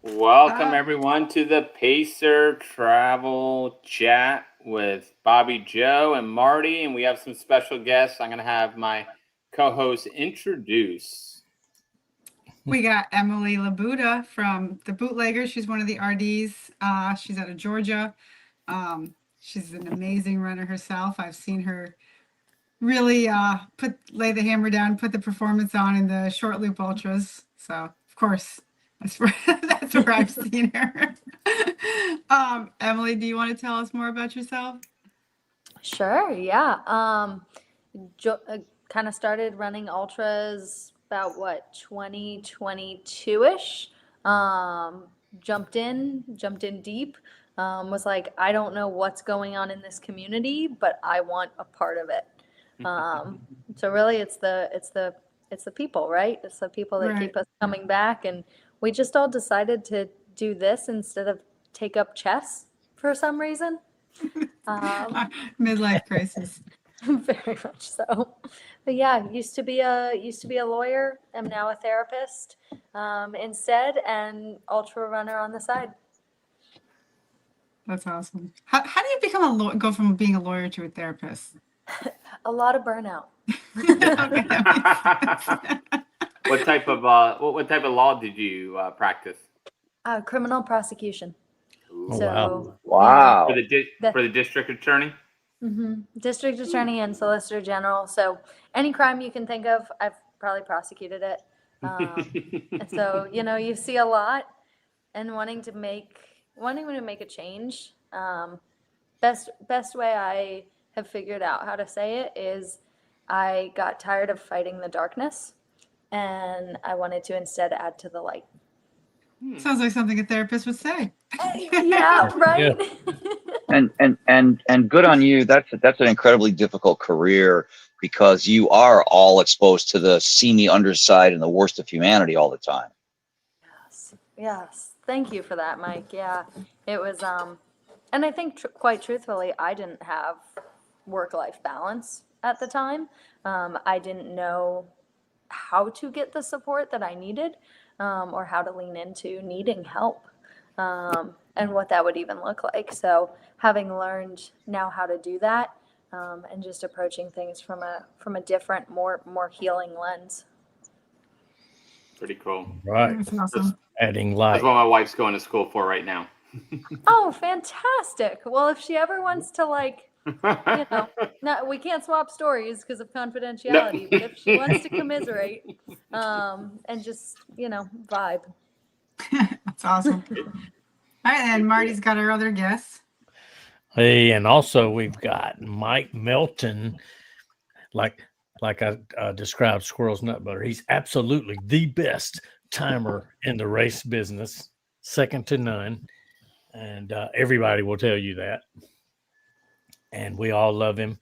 Welcome everyone to the Pacer Travel Chat with BobbieJoe and Marty, and we have some special guests. I'm going to have my co-host introduce. We got Emily Labutta from the Bootlegger. She's one of the RDs. She's out of Georgia. She's an amazing runner herself. I've seen her really lay the hammer down, put the performance on in the short loop ultras. So of course, that's where I've seen her. Emily, do you want to tell us more about yourself? Sure, yeah. Kind of started running ultras about 2022-ish. Jumped in deep. Was like, I don't know what's going on in this community, but I want a part of it. So really it's the people, right? It's the people that keep us coming back, and we just all decided to do this instead of take up chess for some reason. Midlife crisis. Very much so. But yeah, used to be a lawyer. I'm now a therapist instead, and ultra runner on the side. That's awesome. How do you become go from being a lawyer to a therapist? A lot of burnout. What type of law did you practice? Criminal prosecution. Ooh. So wow. For the district attorney? Mm-hmm. District attorney and solicitor general. So any crime you can think of, I've probably prosecuted it. And so, you see a lot, and wanting to make a change. Best way I have figured out how to say it is I got tired of fighting the darkness, and I wanted to instead add to the light. Sounds like something a therapist would say. Yeah, right. Yeah. And good on you. That's an incredibly difficult career, because you are all exposed to the seamy underside and the worst of humanity all the time. Yes. Thank you for that, Mike. Yeah, it was. And I think quite truthfully, I didn't have work-life balance at the time. I didn't know how to get the support that I needed, or how to lean into needing help, and what that would even look like. So having learned now how to do that, and just approaching things from a different, more healing lens. Pretty cool. Right. That's awesome. Adding light. That's what my wife's going to school for right now. Oh, fantastic. Well, if she ever wants to, no, we can't swap stories because of confidentiality, but if she wants to commiserate, and just, vibe. That's awesome. All right, then Marty's got our other guests. Hey, and also we've got Mike Melton, like I described Squirrel's Nut Butter. He's absolutely the best timer in the race business, second to none. And everybody will tell you that. And we all love him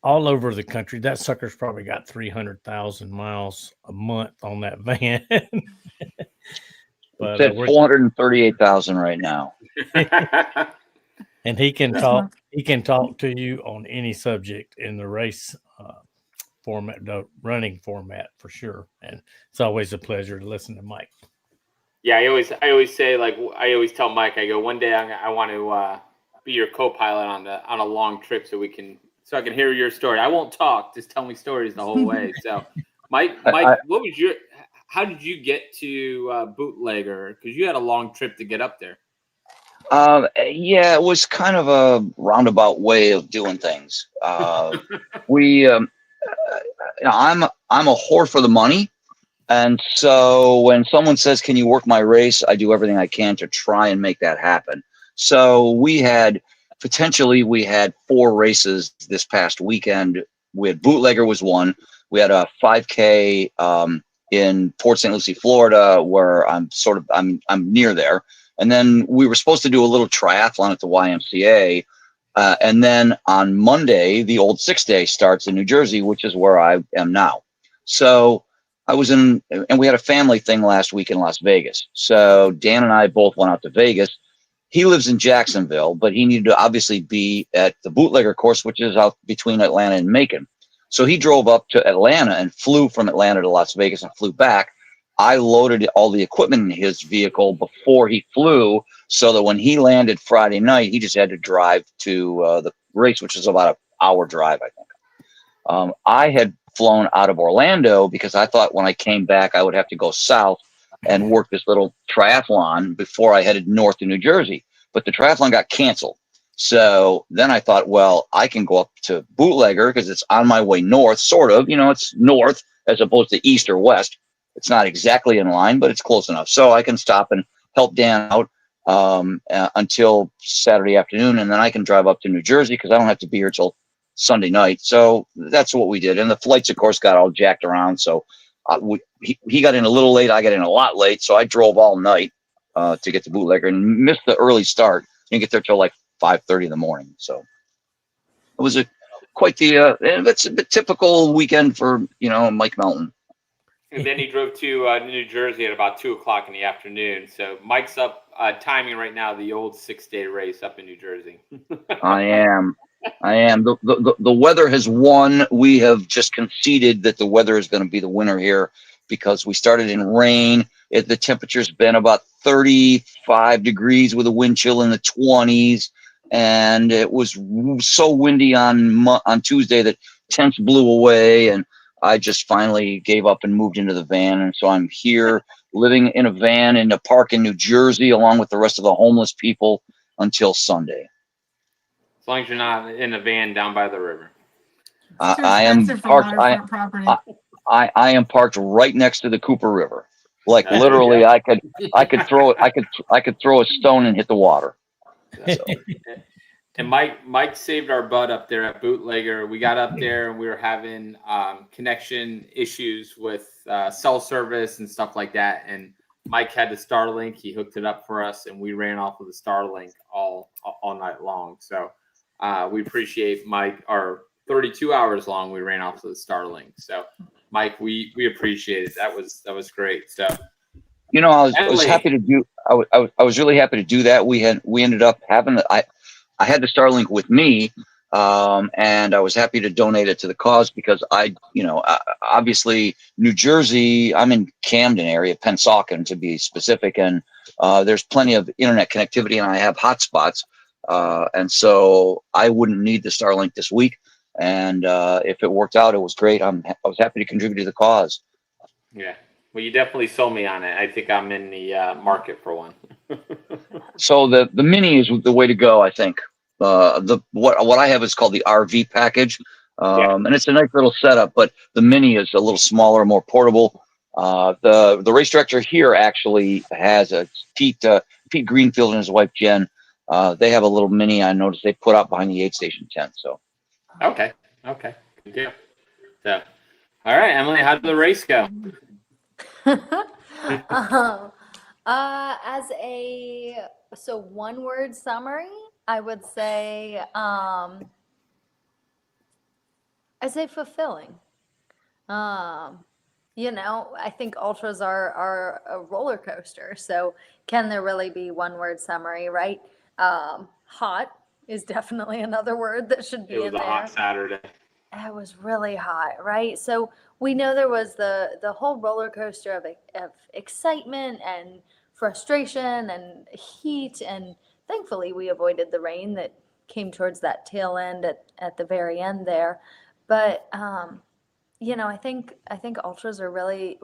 all over the country. That sucker's probably got 300,000 miles a month on that van. But it's at 438,000 right now. And he can talk. He can talk to you on any subject in the race format, the running format, for sure. And it's always a pleasure to listen to Mike. Yeah, I always say, I always tell Mike, I go, one day I want to be your co-pilot on a long trip so I can hear your story. I won't talk, just tell me stories the whole way. So, Mike, how did you get to Bootlegger? Because you had a long trip to get up there. Yeah, it was kind of a roundabout way of doing things. I'm a whore for the money. And so when someone says, can you work my race? I do everything I can to try and make that happen. So we had 4 races this past weekend. We had Bootlegger was one. We had a 5K in Port St. Lucie, Florida, where I'm near there. And then we were supposed to do a little triathlon at the YMCA. And then on Monday, the old 6-day starts in New Jersey, which is where I am now. So I was and we had a family thing last week in Las Vegas. So Dan and I both went out to Vegas. He lives in Jacksonville, but he needed to obviously be at the Bootlegger course, which is out between Atlanta and Macon. So he drove up to Atlanta and flew from Atlanta to Las Vegas and flew back I loaded all the equipment in his vehicle before he flew, so that when he landed Friday night, he just had to drive to the race, which is about an hour drive, I think. I had flown out of Orlando because I thought when I came back, I would have to go south and work this little triathlon before I headed north to New Jersey. But the triathlon got canceled. So then I thought, well, I can go up to Bootlegger because it's on my way north, sort of. It's north as opposed to east or west. It's not exactly in line, but it's close enough. So I can stop and help Dan out until Saturday afternoon, and then I can drive up to New Jersey because I don't have to be here till Sunday night. So that's what we did. And the flights, of course, got all jacked around. So he got in a little late. I got in a lot late. So I drove all night to get to Bootlegger and missed the early start. Didn't get there till like 5:30 in the morning. So it was quite the it's a bit typical weekend for Mike Melton. And then he drove to New Jersey at about 2:00 in the afternoon. So Mike's up timing right now the old 6-day race up in New Jersey. I am. The weather has won. We have just conceded that the weather is going to be the winner here because we started in rain. The temperature's been about 35 degrees with a wind chill in the 20s. And it was so windy on Tuesday that tents blew away. And I just finally gave up and moved into the van. And so I'm here living in a van in a park in New Jersey, along with the rest of the homeless people until Sunday. As long as you're not in a van down by the river. I am parked. I am parked right next to the Cooper River. Like literally, I could throw a stone and hit the water. So. And Mike saved our butt up there at Bootlegger. We got up there and we were having connection issues with cell service and stuff like that. And Mike had the Starlink. He hooked it up for us, and we ran off of the Starlink all night long. So we appreciate Mike. Our 32 hours long, we ran off of the Starlink. So Mike, we appreciate it. That was great. So I was happy to do. I was really happy to do that. We ended up having I had the Starlink with me, and I was happy to donate it to the cause because obviously New Jersey, I'm in Camden area, Pennsauken to be specific, and there's plenty of internet connectivity, and I have hotspots, and so I wouldn't need the Starlink this week. And if it worked out, it was great. I was happy to contribute to the cause. Yeah. Well, you definitely sold me on it. I think I'm in the market for one. So the mini is the way to go, I think. What I have is called the RV package, and it's a nice little setup. But the mini is a little smaller, more portable. The race director here actually has a Pete Greenfield and his wife Jen. They have a little mini. I noticed they put out behind the aid station tent. So. Okay. Good deal. So, all right, Emily, how did the race go? As one word summary, I would say fulfilling. I think ultras are a roller coaster. So can there really be one word summary, right? Hot is definitely another word that should be in there. It was a hot Saturday. It was really hot, right? So we know there was the whole roller coaster of excitement and frustration and heat, and thankfully we avoided the rain that came towards that tail end at the very end there. But I think ultras are really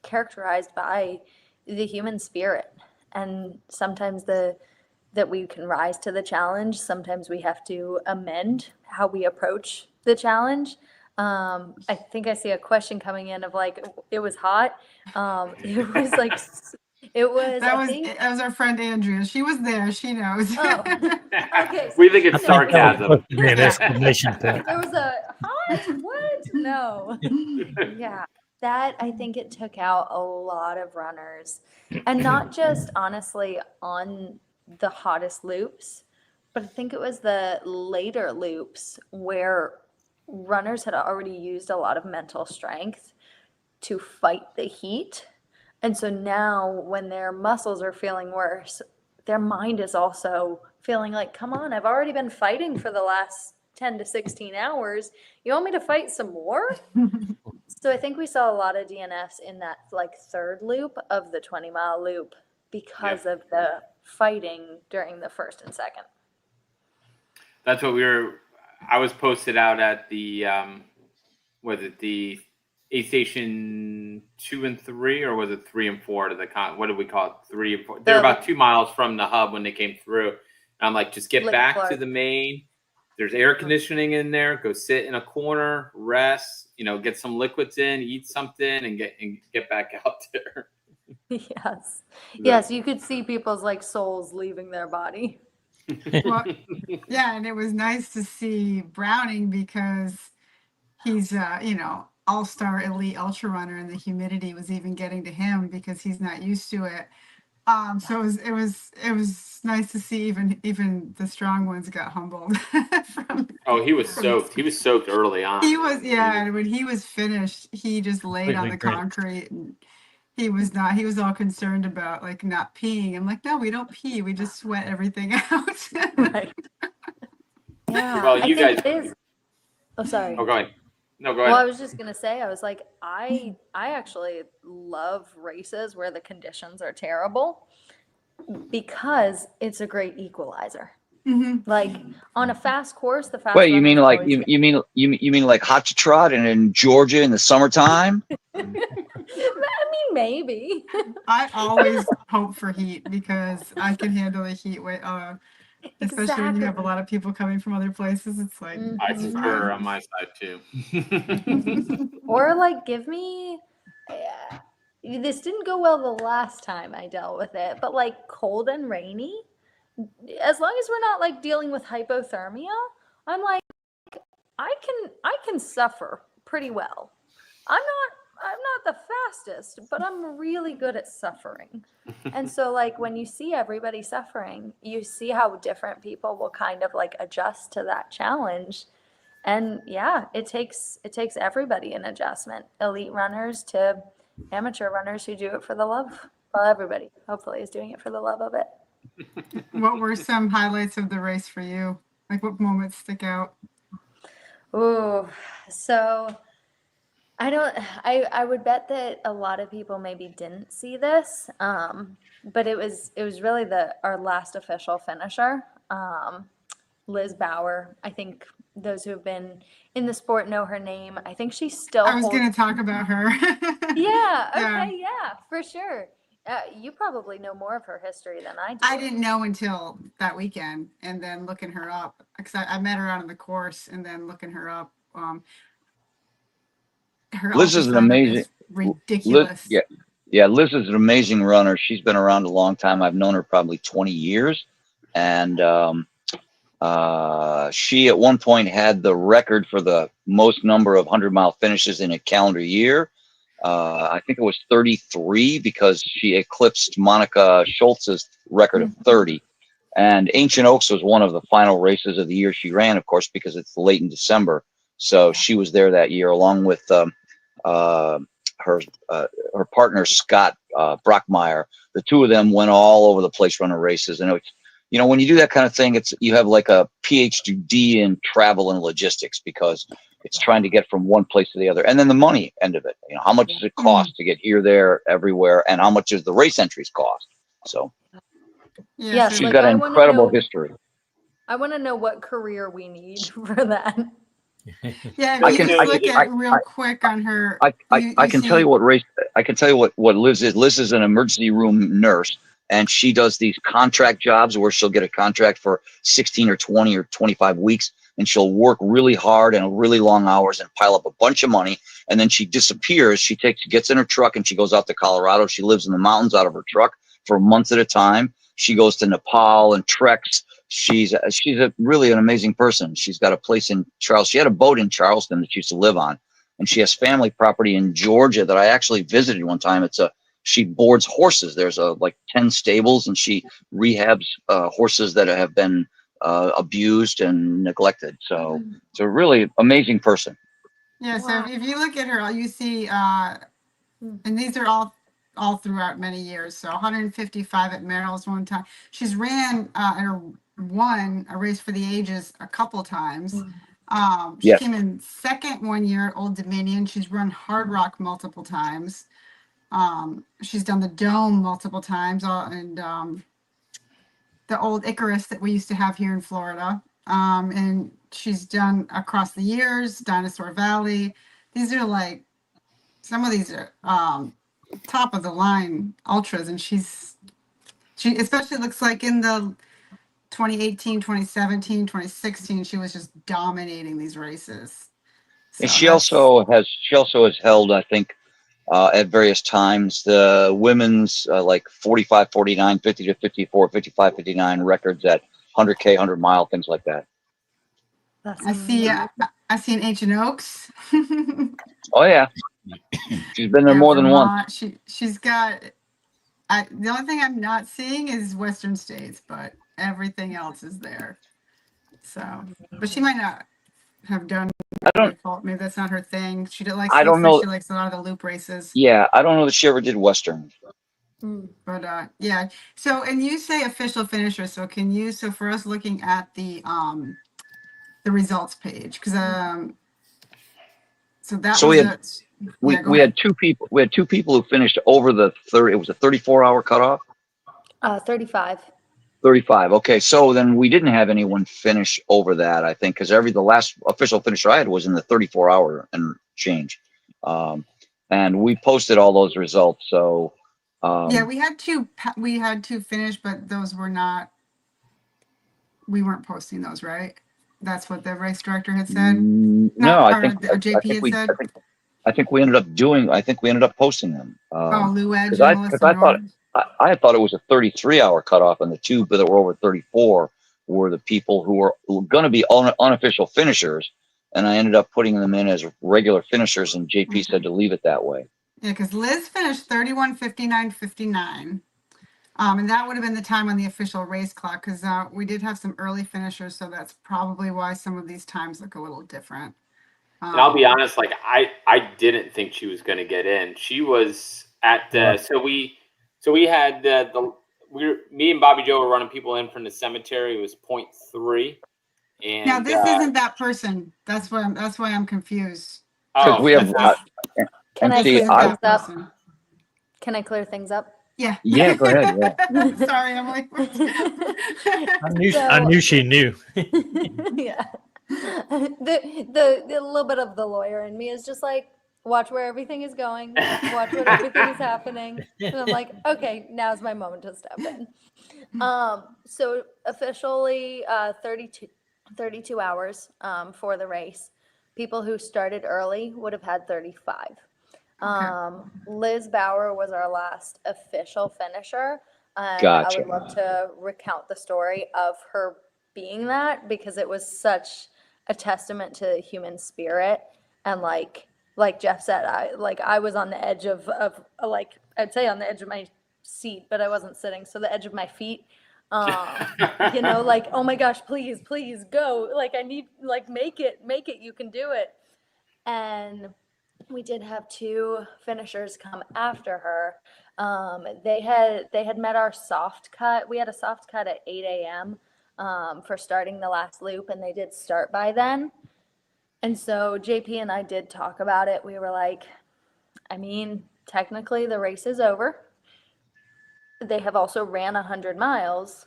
characterized by the human spirit, and sometimes that we can rise to the challenge. Sometimes we have to amend how we approach the challenge. I think I see a question coming in of like, it was hot. It was like, that was our friend Andrea. She was there. She knows. Oh, okay. We think it's sarcasm. An exclamation point. There was a hot? What? No. Yeah. That, I think it took out a lot of runners, and not just honestly on the hottest loops, but I think it was the later loops where runners had already used a lot of mental strength to fight the heat. And so now when their muscles are feeling worse, their mind is also feeling like, come on, I've already been fighting for the last 10 to 16 hours. You want me to fight some more? So I think we saw a lot of DNFs in that like third loop of the 20-mile loop because of the fighting during the first and second. That's what I was posted out at the, was it the aid station 2 and 3, or was it 3 and 4 to the what did we call it? 3 and 4. They're about 2 miles from the hub when they came through. And I'm like, just get back to the main. There's air conditioning in there. Go sit in a corner, rest, get some liquids in, eat something, and get back out there. Yes. Yes, you could see people's like souls leaving their body. Well, yeah, and it was nice to see Browning because he's all-star elite ultra runner, and the humidity was even getting to him because he's not used to it. So it was nice to see even the strong ones got humbled. He was soaked. He was soaked early on. He was, yeah. And when he was finished, he just laid on the concrete, and he was all concerned about like not peeing. I'm like, no, we don't pee. We just sweat everything out. Right. Yeah. Well, you guys. Oh, sorry. Oh, go ahead. No, go ahead. Well, I was just gonna say, I was like, I actually love races where the conditions are terrible because it's a great equalizer. Mm-hmm. Like on a fast course, the fast. Wait, you mean like you mean like hot to trot and in Georgia in the summertime? I mean, maybe. I always hope for heat because I can handle the heat way. Especially when you have a lot of people coming from other places. It's like I prefer on my side too. Or like give me this didn't go well the last time I dealt with it, but like cold and rainy, as long as we're not like dealing with hypothermia, I'm like I can suffer pretty well. I'm not the fastest, but I'm really good at suffering. And so like when you see everybody suffering, you see how different people will kind of like adjust to that challenge. And yeah, it takes everybody an adjustment. Elite runners to amateur runners who do it for the love. Well, everybody hopefully is doing it for the love of it. What were some highlights of the race for you? Like what moments stick out? Oh, so I would bet that a lot of people maybe didn't see this, but it was really our last official finisher, Liz Bauer. I think those who have been in the sport know her name. I think she still. I was going to talk about her. Yeah. Okay. Yeah, for sure. You probably know more of her history than I do. I didn't know until that weekend, and then looking her up because I met her out on the course, and then looking her up. Liz is an amazing, ridiculous. Liz is an amazing runner. She's been around a long time. I've known her probably 20 years. And she at one point had the record for the most number of 100-mile finishes in a calendar year. I think it was 33 because she eclipsed Monica Schultz's record of 30. And Ancient Oaks was one of the final races of the year she ran, of course, because it's late in December. So she was there that year along with her partner Scott Brockmeyer. The two of them went all over the place running races, and it's when you do that kind of thing, you have like a PhD in travel and logistics because it's trying to get from one place to the other, and then the money end of it. How much does it cost to get here, there, everywhere, and how much does the race entries cost? So she's got an incredible history. I want to know what career we need for that. Yeah, I can look at real quick on her. I can tell you what race. I can tell you what Liz is. Liz is an emergency room nurse, and she does these contract jobs where she'll get a contract for 16 or 20 or 25 weeks, and she'll work really hard and really long hours and pile up a bunch of money, and then she disappears. She gets in her truck and she goes out to Colorado. She lives in the mountains out of her truck for months at a time. She goes to Nepal and treks. She's really an amazing person. She's got a place in Charleston. She had a boat in Charleston that she used to live on, and she has family property in Georgia that I actually visited one time. She boards horses. There's like 10 stables, and she rehabs horses that have been abused and neglected. So it's a really amazing person. Yeah. So if you look at her, you see, and these are all throughout many years. So 155 at Merrill's one time. She's ran won a race for the ages a couple times. She Yes. came in second one year at Old Dominion. She's run Hard Rock multiple times. She's done the Dome multiple times, and the old Icarus that we used to have here in Florida. And she's done Across the Years, Dinosaur Valley. These are like, some of these are top of the line ultras, and she especially looks like in the 2018, 2017, 2016, she was just dominating these races. And So she also has held, I think, at various times, the women's like 45, 49, 50 to 54, 55, 59 records at 100K, 100 mile, things like that. That's I see. amazing. I see an Ancient Oaks. Oh yeah, she's been there Yeah, more than once. Vermont. She's got. The only thing I'm not seeing is Western states, but everything else is there. So, but she might not have done I don't. default. Maybe that's not her thing. She likes. I don't Looks like know. she likes a lot of the loop races. Yeah, I don't know that she ever did Western. Mm. But yeah. So, and you say official finisher. So can you? So for us looking at the results page, because so that So was we had two people. We had two people who finished over the 30. It was a 34-hour cutoff. 35. 35. Okay, so then we didn't have anyone finish over that, I think, because the last official finisher I had was in the 34-hour and change, and we posted all those results. So yeah, we had two finish, but those were not. We weren't posting those, right? That's what the race director had said. No, I think JP had said. I think we ended up posting them. Lou Edge Because and I Melissa thought Norris. I had thought it was a 33-hour cutoff, and the two that were over 34 were the people who were going to be unofficial finishers, and I ended up putting them in as regular finishers, and JP said to leave it that way. Yeah, because Liz finished 31:59:59. And that would have been the time on the official race clock, because we did have some early finishers, so that's probably why some of these times look a little different. And I'll be honest, like I didn't think she was going to get in. She was at the so we had me and BobbieJoe were running people in from the cemetery. It was 0.3. And Now this isn't that person. That's why I'm confused. Because we have Can I see, clear I- things up? Can I clear things up? Yeah. Yeah, go ahead. Yeah. Sorry, Emily. I knew she knew. Yeah. The little bit of the lawyer in me is just like, watch where everything is going, watch what everything is happening. And I'm like, okay, now's my moment to step in. So officially 32 hours for the race. People who started early would have had 35. Liz Bauer was our last official finisher. And Gotcha. I would love to recount the story of her being that, because it was such a testament to the human spirit. And like Jeff said, I was on the edge of like, I'd say on the edge of my seat, but I wasn't sitting. So the edge of my feet, you know, like, oh my gosh, please go. Like, I need, like, make it, you can do it. And we did have two finishers come after her. They had met our soft cut. We had a soft cut at 8 a.m. For starting the last loop, and they did start by then. And so JP and I did talk about it. We were like, I mean, technically the race is over. They have also ran 100 miles.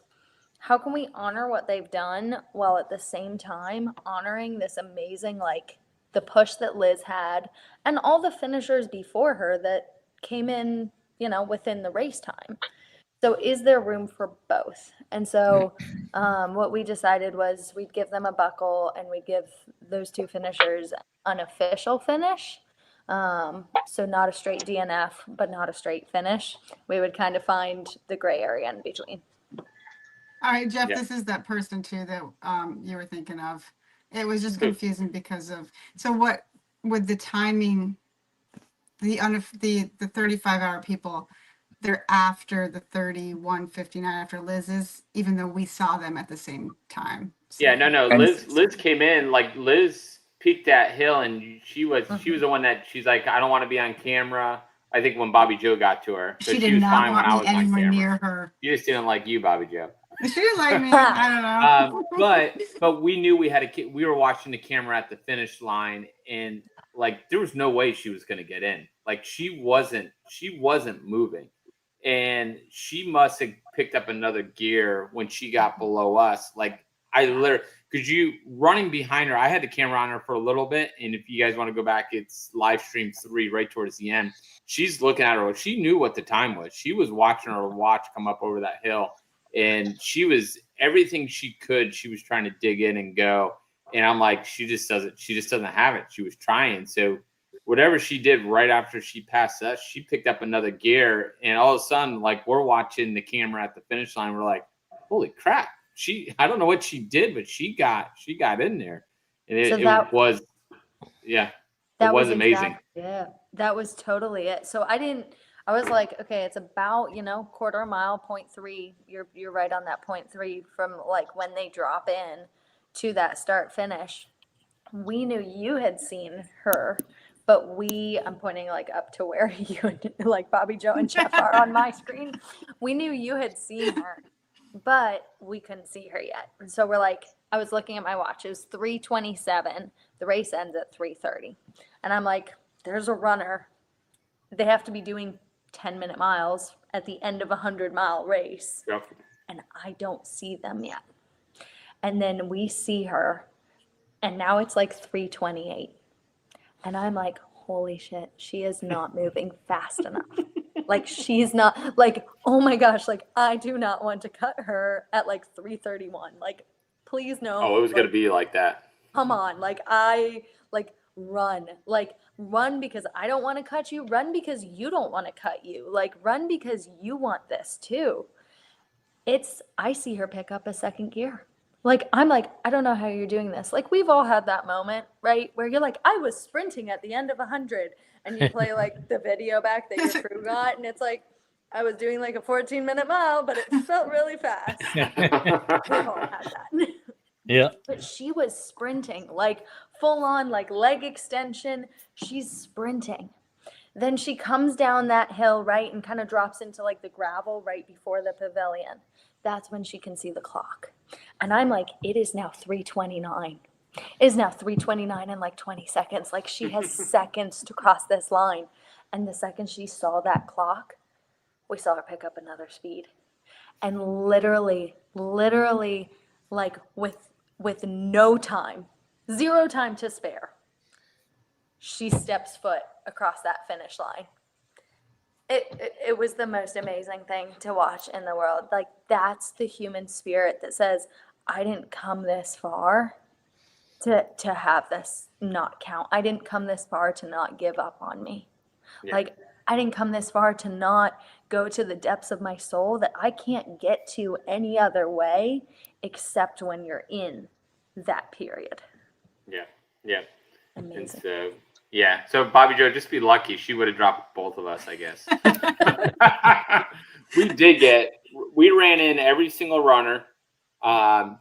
How can we honor what they've done while at the same time honoring this amazing, like, the push that Liz had and all the finishers before her that came in, you know, within the race time? So is there room for both? And so what we decided was we'd give them a buckle and we'd give those two finishers an official finish. So not a straight DNF, but not a straight finish. We would kind of find the gray area in between. All right, Jeff, Yeah. this is that person too that you were thinking of. It was just confusing because of, so what with the timing, the 35-hour people, they're after the 31:59 after Liz's, even though we saw them at the same time. So, Yeah, no. Liz came in, like, Liz peaked that hill, and she was the one that she's like, I don't want to be on camera. I think when BobbieJoe got to her, she did was not fine want when I me was on anywhere camera. near her. You just didn't like you, BobbieJoe. She didn't like me. I don't know. But we knew we were watching the camera at the finish line, and like there was no way she was going to get in. Like she wasn't moving, and she must have picked up another gear when she got below us. Like I literally, because you running behind her, I had the camera on her for a little bit, and if you guys want to go back, it's live stream 3 right towards the end. She's looking at her. She knew what the time was. She was watching her watch come up over that hill. And she was everything she could. She was trying to dig in and go. And I'm like, she just doesn't have it. She was trying. So whatever she did right after she passed us, she picked up another gear. And all of a sudden, like we're watching the camera at the finish line. We're like, holy crap. I don't know what she did, but she got in there. And it was amazing. Yeah, that was totally it. So I was like, okay, it's about, quarter mile, 0.3. You're right on that 0.3 from like when they drop in to that start finish. We knew you had seen her, but I'm pointing like up to where you and like BobbieJoe and Jeff are on my screen. We knew you had seen her, but we couldn't see her yet. And so we're like, I was looking at my watch. It was 3:27. The race ends at 3:30. And I'm like, there's a runner. They have to be doing 10-minute miles at the end of a 100-mile race. Yep. And I don't see them yet. And then we see her, and now it's like 3:28. And I'm like, holy shit, she is not moving fast enough. Like she's not, like, oh my gosh, like I do not want to cut her at like 3:31. Like, please no. Oh, it was going to be like that. Come on. Run because I don't want to cut you. Run because you don't want to cut you. Like, run because you want this too. I see her pick up a second gear. Like, I'm like, I don't know how you're doing this. Like, we've all had that moment, right? Where you're like, I was sprinting at the end of 100. And you play like the video back that your crew got. And it's like, I was doing like a 14-minute mile, but it felt really fast. We've all had that. Yeah. But she was sprinting, like full on, like leg extension. She's sprinting. Then she comes down that hill, right, and kind of drops into like the gravel right before the pavilion. That's when she can see the clock. And I'm like, it is now 3:29. It is now 3:29 in like 20 seconds. Like she has seconds to cross this line. And the second she saw that clock, we saw her pick up another speed. And literally, like with no time, 0 time to spare, she steps foot across that finish line. It was the most amazing thing to watch in the world. Like, that's the human spirit that says, I didn't come this far to have this not count. I didn't come this far to not give up on me. Yeah. Like, I didn't come this far to not go to the depths of my soul that I can't get to any other way except when you're in that period. Yeah. Amazing. And so BobbieJoe, just be lucky. She would have dropped both of us, I guess. We ran in every single runner,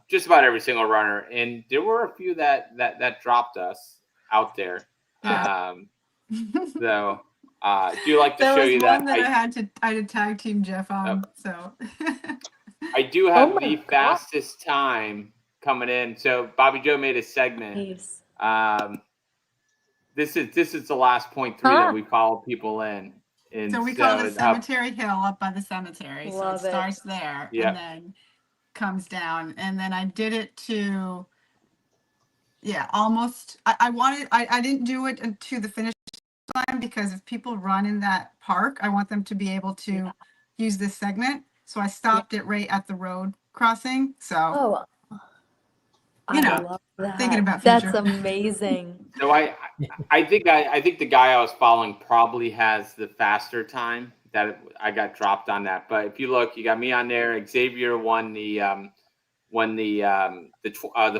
just about every single runner. And there were a few that dropped us out there. Yeah. So do you like to show you that? I had to tag team Jeff on. So I do have the fastest time coming in. So BobbieJoe made a segment. Nice. This is the last 0.3 that we follow people in. And so we call it Cemetery Hill up by the cemetery. Love so it starts there and then comes down. And then I did it to almost I didn't do it to the finish line because if people run in that park, I want them to be able to use this segment. So I stopped it right at the road crossing. So love that. Thinking about future. That's amazing. So I think the guy I was following probably has the faster time that I got dropped on that. But if you look, you got me on there. Xavier won the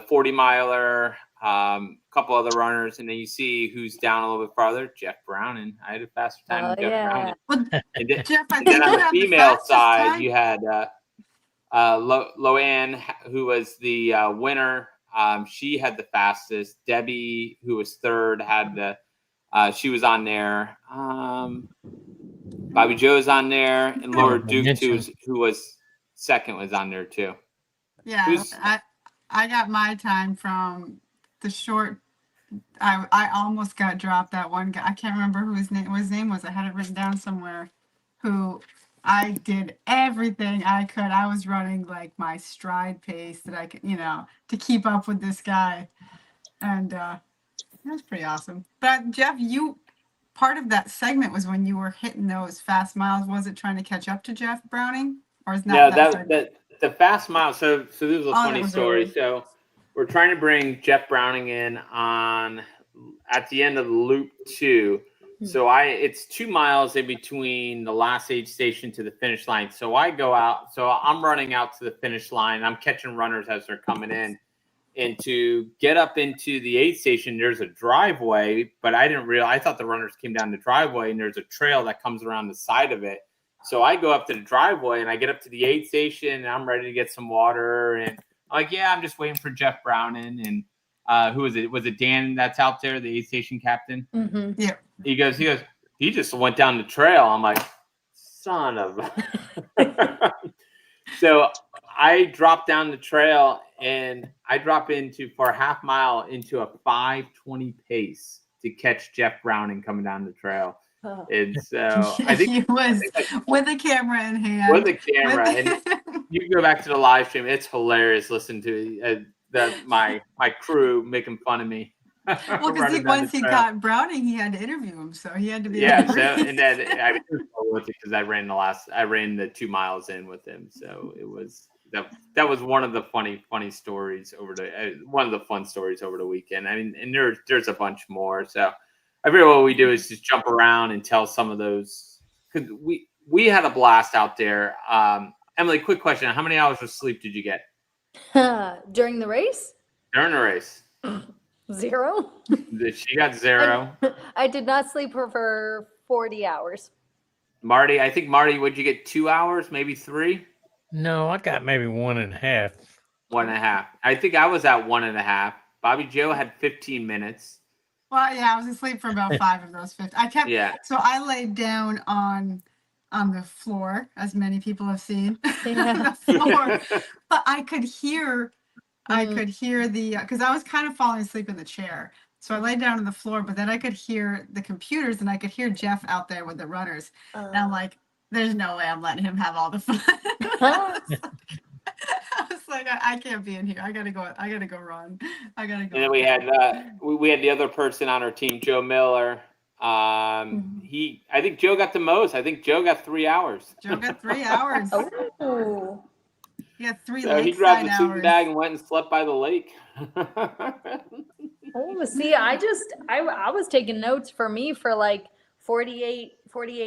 40 miler. Couple other runners, and then you see who's down a little bit farther. Jeff Brown, and I had a faster time than Jeff Brown. Well, And then, Jeff, I and think then on the female side, time. you had Loanne, who was the winner. She had the fastest. Debbie, who was third, had she was on there. BobbieJoe's on there, and Laura Duke, who was second, was on there too. Yeah, Who's I got my time from the short. I almost got dropped. That one guy. I can't remember who his name was. I had it written down somewhere. Who I did everything I could. I was running like my stride pace that I could, to keep up with this guy, and that was pretty awesome. But Jeff, you part of that segment was when you were hitting those fast miles. Was it trying to catch up to Jeff Browning, or is not no that that the fast mile? So this is a Oh, that funny was story. early. So we're trying to bring Jeff Browning in on at the end of loop 2. So it's 2 miles in between the last aid station to the finish line. So I go out. So I'm running out to the finish line. I'm catching runners as they're coming in. And to get up into the aid station, there's a driveway, but I didn't realize. I thought the runners came down the driveway, and there's a trail that comes around the side of it. So I go up to the driveway, and I get up to the aid station, and I'm ready to get some water. And I'm like, yeah, I'm just waiting for Jeff Browning. And who was it? Was it Dan that's out there, the aid station captain? Mm-hmm. Yeah. He goes, he just went down the trail. I'm like, son of a. So I drop down the trail, and I drop for a half mile into a 5:20 pace to catch Jeff Browning coming down the trail. Oh. And so I think he was with a camera in hand. with the camera, and you can go back to the live stream. It's hilarious. Listen to my crew making fun of me. Well, because once he got Browning, he had to interview him, so he had to be. Yeah. So and then I was with it because I ran the 2 miles in with him. So it was that was one of the funny stories one of the fun stories over the weekend. I mean, and there's a bunch more. So I figure what we do is just jump around and tell some of those, because we had a blast out there. Emily, quick question: how many hours of sleep did you get During the race? during the race? 0. She got 0. I did not sleep for 40 hours. Marty, would you get 2 hours, maybe 3? No, I got maybe 1.5. 1.5. I think I was at 1.5. BobbieJoe had 15 minutes. Well, yeah, I was asleep for about 5 of those 50. I kept. Yeah. So I laid down on the floor, as many people have seen. Yeah. The floor, but I could hear. I could hear because I was kind of falling asleep in the chair. So I laid down on the floor, but then I could hear the computers, and I could hear Jeff out there with the runners. And I'm like, there's no way I'm letting him have all the fun. I was like, I can't be in here. I gotta go run. I gotta go. And then we had the other person on our team, Joe Miller. I think Joe got the most. I think Joe got 3 hours. Joe got 3 hours. Oh. He got 3 So he grabbed the sleeping bag and went and slept by the lake. Oh, see, I was taking notes for me for like 48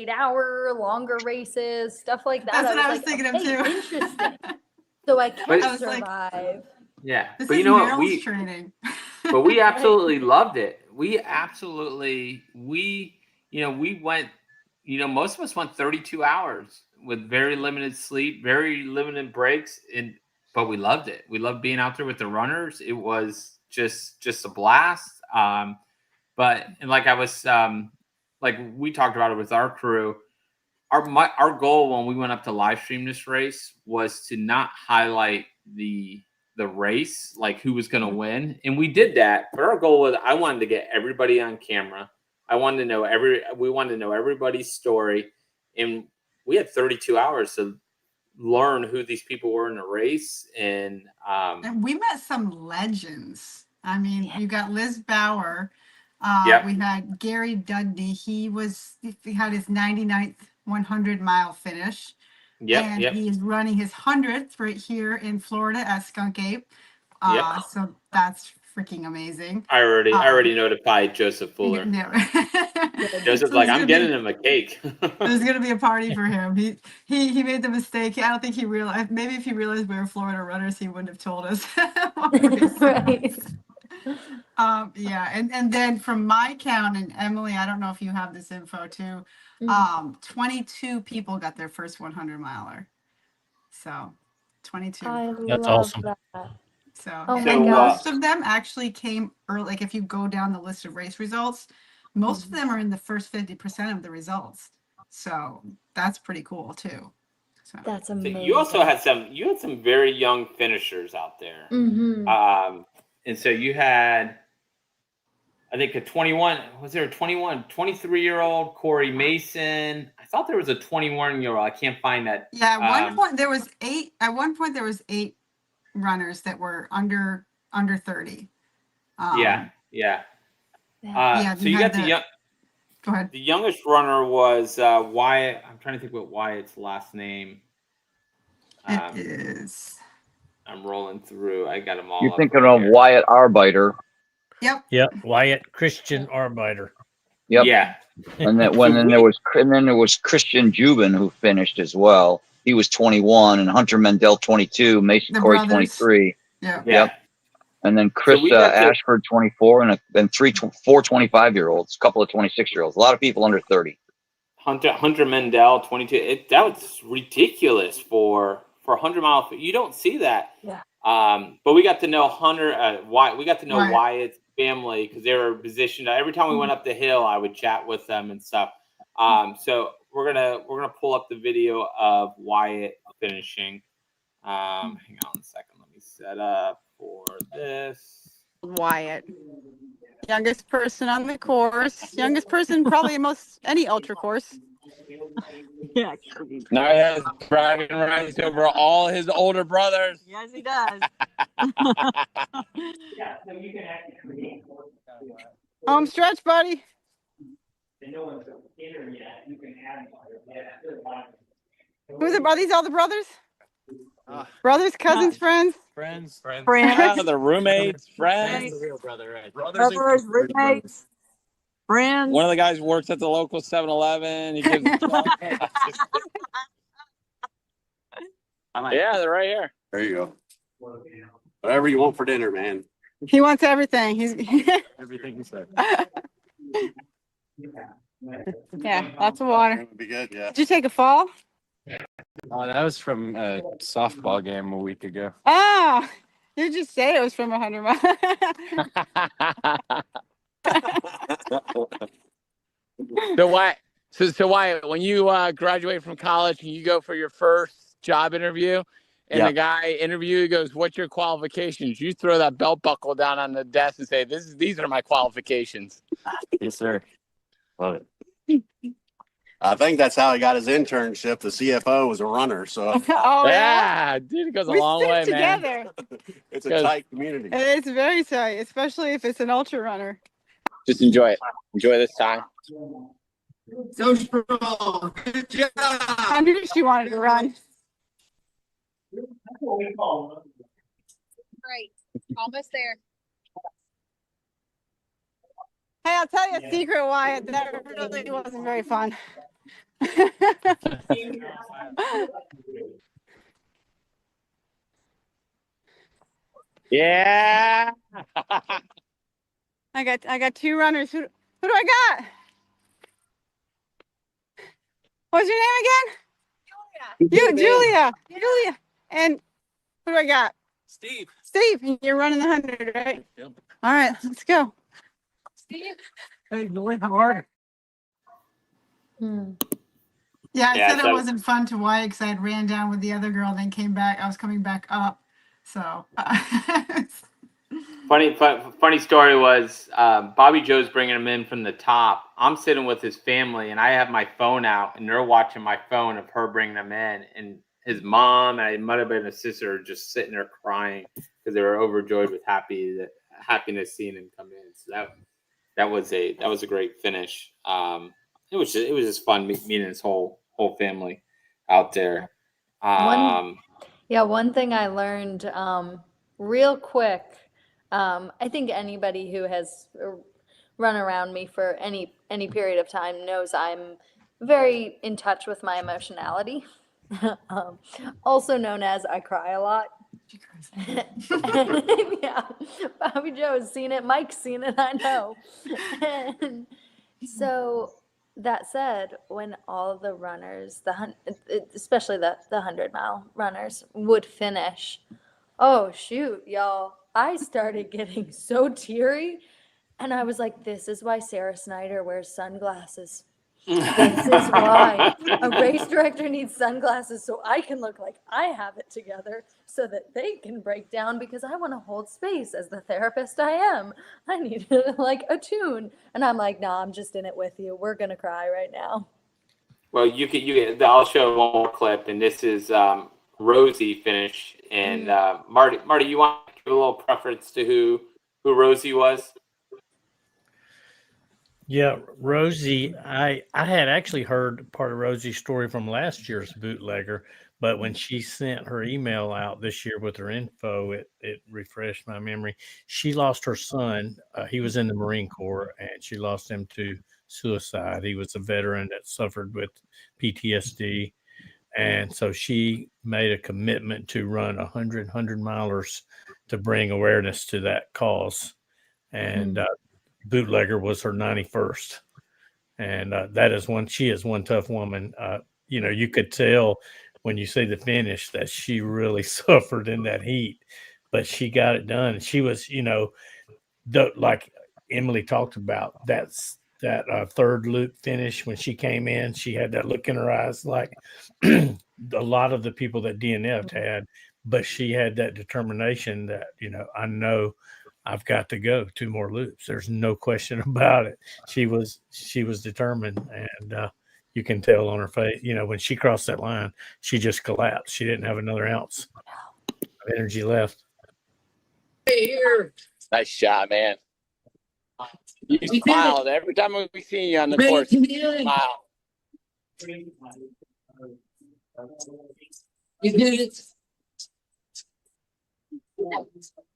hour longer races, stuff like that. That's what I was thinking of too. Interesting. So I can I was like, survive. Yeah, This but is you know what? Meryl's training. But we absolutely loved it. We went. Most of us went 32 hours with very limited sleep, very limited breaks, but we loved it. We loved being out there with the runners. It was just a blast. But like I was, like we talked about it with our crew, our goal when we went up to live stream this race was to not highlight the race, like who was going to win, and we did that. But our goal was, I wanted to get everybody on camera. We wanted to know everybody's story, and we had 32 hours to learn who these people were in the race, and we met some legends. I mean, you got Liz Bauer. Yep. We had Gary Dudney. He had his 99th 100-mile finish. Yep. He is running his 100th right here in Florida at Skunk Ape. Yep. So that's freaking amazing. I already notified Joseph Fuller. Joseph's like, I'm getting him a cake. There's gonna be a party for him. He made the mistake. I don't think he realized. Maybe if he realized we were Florida runners, he wouldn't have told us. Right. Yeah, and then from my count, and Emily, I don't know if you have this info too. 22 people got their first 100-miler. So 22. That's love awesome. that. So, Oh and my most gosh. of them actually came early. Like if you go down the list of race results, most of them are in the first 50% of the results. So that's pretty cool too. So That's So amazing. you also had some very young finishers out there. Mm-hmm. And so you had, I think a 23-year-old Corey Mason. I thought there was a 21-year-old. I can't find that. yeah, at one point there was 8 runners that were under 30. Yeah. Yeah, So you got the Go ahead. The youngest runner was Wyatt. I'm trying to think what Wyatt's last name. It is. I'm rolling through. I got them all. You're up thinking right of here. Wyatt Arbiter. Yep. Wyatt Christian Arbiter. Yep. Yeah. And then there was Christian Jubin who finished as well. He was 21, and Hunter Mendel 22, Mason The Corey brothers. 23. Yeah. Yep. And then Chris we got Ashford 24, and then four 25-year-olds, a couple of 26-year-olds. A lot of people under 30. Hunter Mendel 22. That was ridiculous for 100 mile. You don't see that. Yeah. But we got to know Wyatt. We got to know Wyatt. Wyatt's family because they were positioned. Every time we went up the hill, I would chat with them and stuff. So we're gonna pull up the video of Wyatt finishing. Hang on a second. Let me set up for this. Wyatt, youngest person on the course, youngest person probably in most any ultra course. Yeah. Now he has bragging rights over all his older brothers. Yes, he does. Home stretch, buddy. Who's it? Are these all the brothers? Brothers, cousins, friends? Friends. Friends. The roommates, friends. Real brother, right? Brothers, roommates, friends. One of the guys works at the local 7-Eleven. He gives. Yeah, they're right here. There you go. Whatever you want for dinner, man. He wants everything. He's Everything you said. yeah, lots of water. Would be good, yeah. Did you take a fall? Oh, that was from a softball game a week ago. Ah, you just say it was from 100 miles. So why when you graduate from college and you go for your first job interview and the guy interview goes, "What's your qualifications?" You throw that belt buckle down on the desk and say, "These are my qualifications." Yes, sir. Love it. I think that's how he got his internship. The CFO was a runner, so Oh Yeah, dude, it goes a we long stick way, man. together. it's a Good. tight community. It's very tight, especially if it's an ultra runner. Just enjoy it. Enjoy this time. So strong. Good job. I knew she wanted to run. Great. Almost there. Hey, I'll tell you a secret, Wyatt. That really wasn't very fun. Yeah. I got two runners. Who do I got? What's your name again? Julia. Julia. And who do I got? Steve. Steve. You're running the 100, right? Yep. All right, let's go. Steve? Hey, Julie, how are Hmm. Yeah, I Yeah, said it so- wasn't fun to Wyatt because I had ran down with the other girl, then came back. I was coming back up. So Funny story was BobbieJoe's bringing him in from the top. I'm sitting with his family, and I have my phone out, and they're watching my phone of her bringing him in. And his mom and it might have been his sister are just sitting there crying because they were overjoyed with happiness seeing him come in. So that was a great finish. It was just fun meeting his whole family out there. One thing I learned real quick, I think anybody who has run around me for any period of time knows I'm very in touch with my emotionality. Also known as I cry a lot. Yeah, BobbieJoe has seen it. Mike's seen it. I know. And so that said, when all the runners, especially the 100-mile runners, would finish, oh shoot, y'all! I started getting so teary, and I was like, "This is why Sarah Snyder wears sunglasses." This is why a race director needs sunglasses so I can look like I have it together so that they can break down because I want to hold space as the therapist I am. I need to like attune. And I'm like, nah, I'm just in it with you. We're going to cry right now. Well, I'll show one more clip, and this is Rosie finish. And Marty, you want to give a little preference to who Rosie was? Yeah, Rosie, I had actually heard part of Rosie's story from last year's bootlegger, but when she sent her email out this year with her info, it refreshed my memory. She lost her son. He was in the Marine Corps, and she lost him to suicide. He was a veteran that suffered with PTSD. And so she made a commitment to run 100 milers to bring awareness to that cause. And Bootlegger was her 91st. And she is one tough woman. You could tell when you see the finish that she really suffered in that heat, but she got it done. And she was, like Emily talked about, that third loop finish when she came in, she had that look in her eyes like a lot of the people that DNF'd had, but she had that determination that, I know I've got to go 2 more loops. There's no question about it. She was determined, and you can tell on her face, when she crossed that line, she just collapsed. She didn't have another ounce of energy left. Hey, here. Nice shot, man. You smiled every time we see you on the course. You smile. You did it.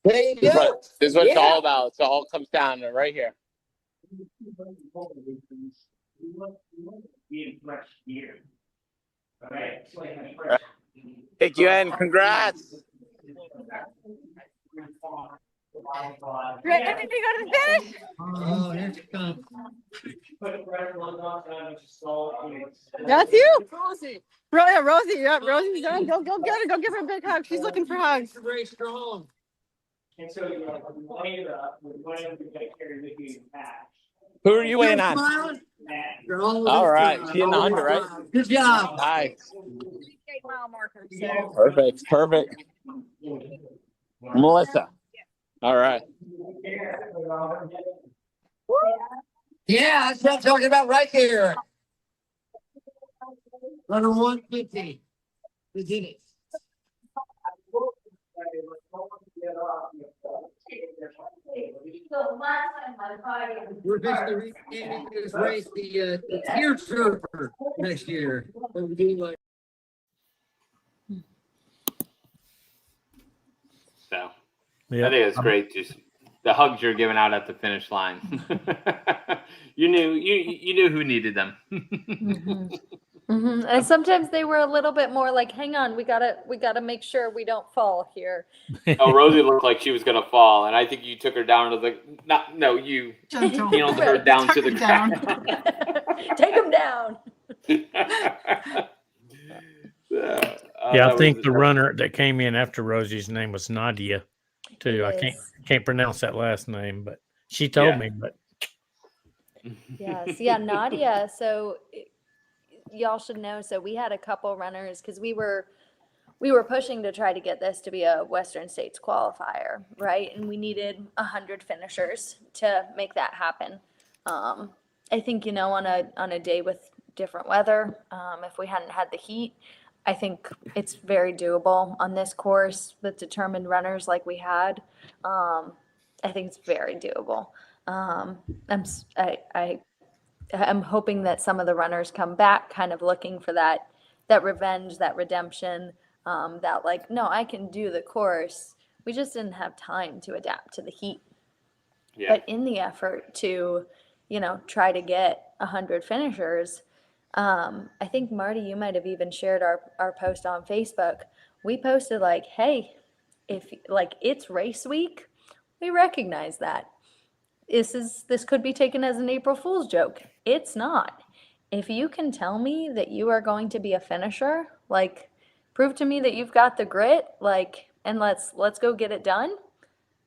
There you go. This is what it's all about. It all comes down to right here. Take you in. Congrats. Ready to go to the finish? Oh, here she comes. That's you. Rosie. Rosie. Yeah, Rosie's done. Go get her. Go give her a big hug. She's looking for hugs. Very strong. And so we wanted to get carried with you in patch. Who are you weighing on? All right. She in the 100, right? Good job. Nice. 8-mile marker. So. Perfect. Melissa. All right. Yeah, that's what I'm talking about right there. Runner 150. We did it. We're basically renaming this race the Tear Surfer next year. We're doing like. So Yeah. I think it's great. Just the hugs you're giving out at the finish line. you knew who needed them. And sometimes they were a little bit more like, hang on, we gotta make sure we don't fall here. Oh, Rosie looked like she was gonna fall, and I think you took her down to the you handled her down to the ground. Take them down. I think the runner that came in after Rosie's name was Nadia, too. I can't pronounce that last name, but she told me. But yes, Nadia. So y'all should know. So we had a couple runners because we were pushing to try to get this to be a Western States qualifier, right? And we needed 100 finishers to make that happen. I think on a day with different weather, if we hadn't had the heat, I think it's very doable on this course with determined runners like we had. I think it's very doable. I'm hoping that some of the runners come back kind of looking for that revenge, that redemption, that like, no, I can do the course. We just didn't have time to adapt to the heat. Yeah. But in the effort to, try to get 100 finishers, I think, Marty, you might have even shared our post on Facebook. We posted like, hey, if like it's race week, we recognize that. This could be taken as an April Fool's joke. It's not. If you can tell me that you are going to be a finisher, like prove to me that you've got the grit, like, and let's go get it done.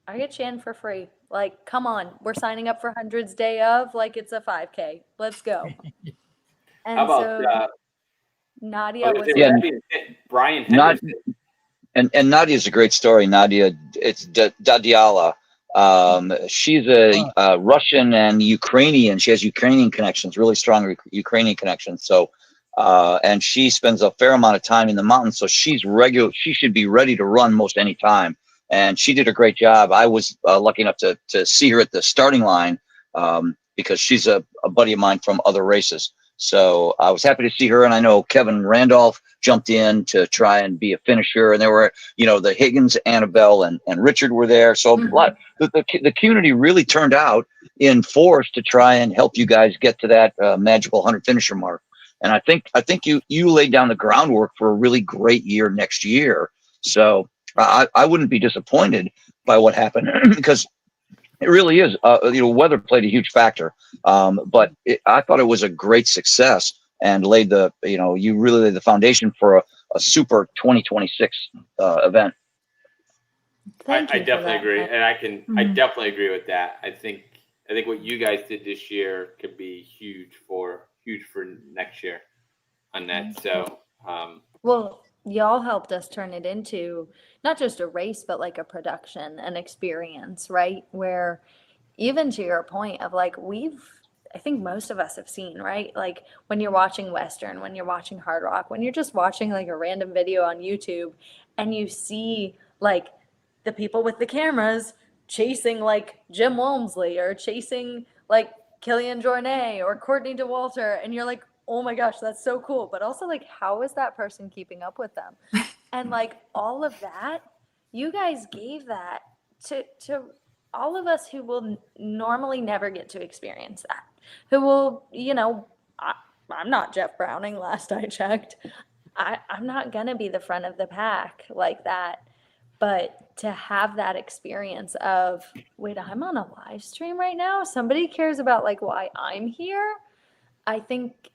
I get you in for free. Like, come on, we're signing up for hundreds day of, like it's a 5K. Let's go. And How about so Nadia I was was gonna say, like, that being said, Brian Not Henderson. and Nadia's a great story. Nadia, it's Dadiala. She's a Russian and Ukrainian. She has Ukrainian connections, really strong Ukrainian connections. So, and she spends a fair amount of time in the mountains. So she's regular. She should be ready to run most any time. And she did a great job. I was lucky enough to see her at the starting line because she's a buddy of mine from other races. So I was happy to see her. And I know Kevin Randolph jumped in to try and be a finisher. And there were, the Higgins, Annabelle, and Richard were there. So the community really turned out in force to try and help you guys get to that magical 100 finisher mark. And I think you laid down the groundwork for a really great year next year. So I wouldn't be disappointed by what happened because it really is. Weather played a huge factor, but I thought it was a great success and laid you really laid the foundation for a super 2026 event. I definitely agree, and I definitely agree with that. I think what you guys did this year could be huge for next year on that. So, well, y'all helped us turn it into not just a race, but like a production, an experience, right? Where even to your point of like, I think most of us have seen, right? Like when you're watching Western, when you're watching Hard Rock, when you're just watching like a random video on YouTube and you see like the people with the cameras chasing like Jim Walmsley or chasing like Killian Jornet or Courtney DeWalter, and you're like, oh my gosh, that's so cool. But also like, how is that person keeping up with them? And like all of that, you guys gave that to all of us who will normally never get to experience that, who will, I'm not Jeff Browning, last I checked. I'm not going to be the front of the pack like that. But to have that experience of, wait, I'm on a live stream right now. Somebody cares about like why I'm here. I think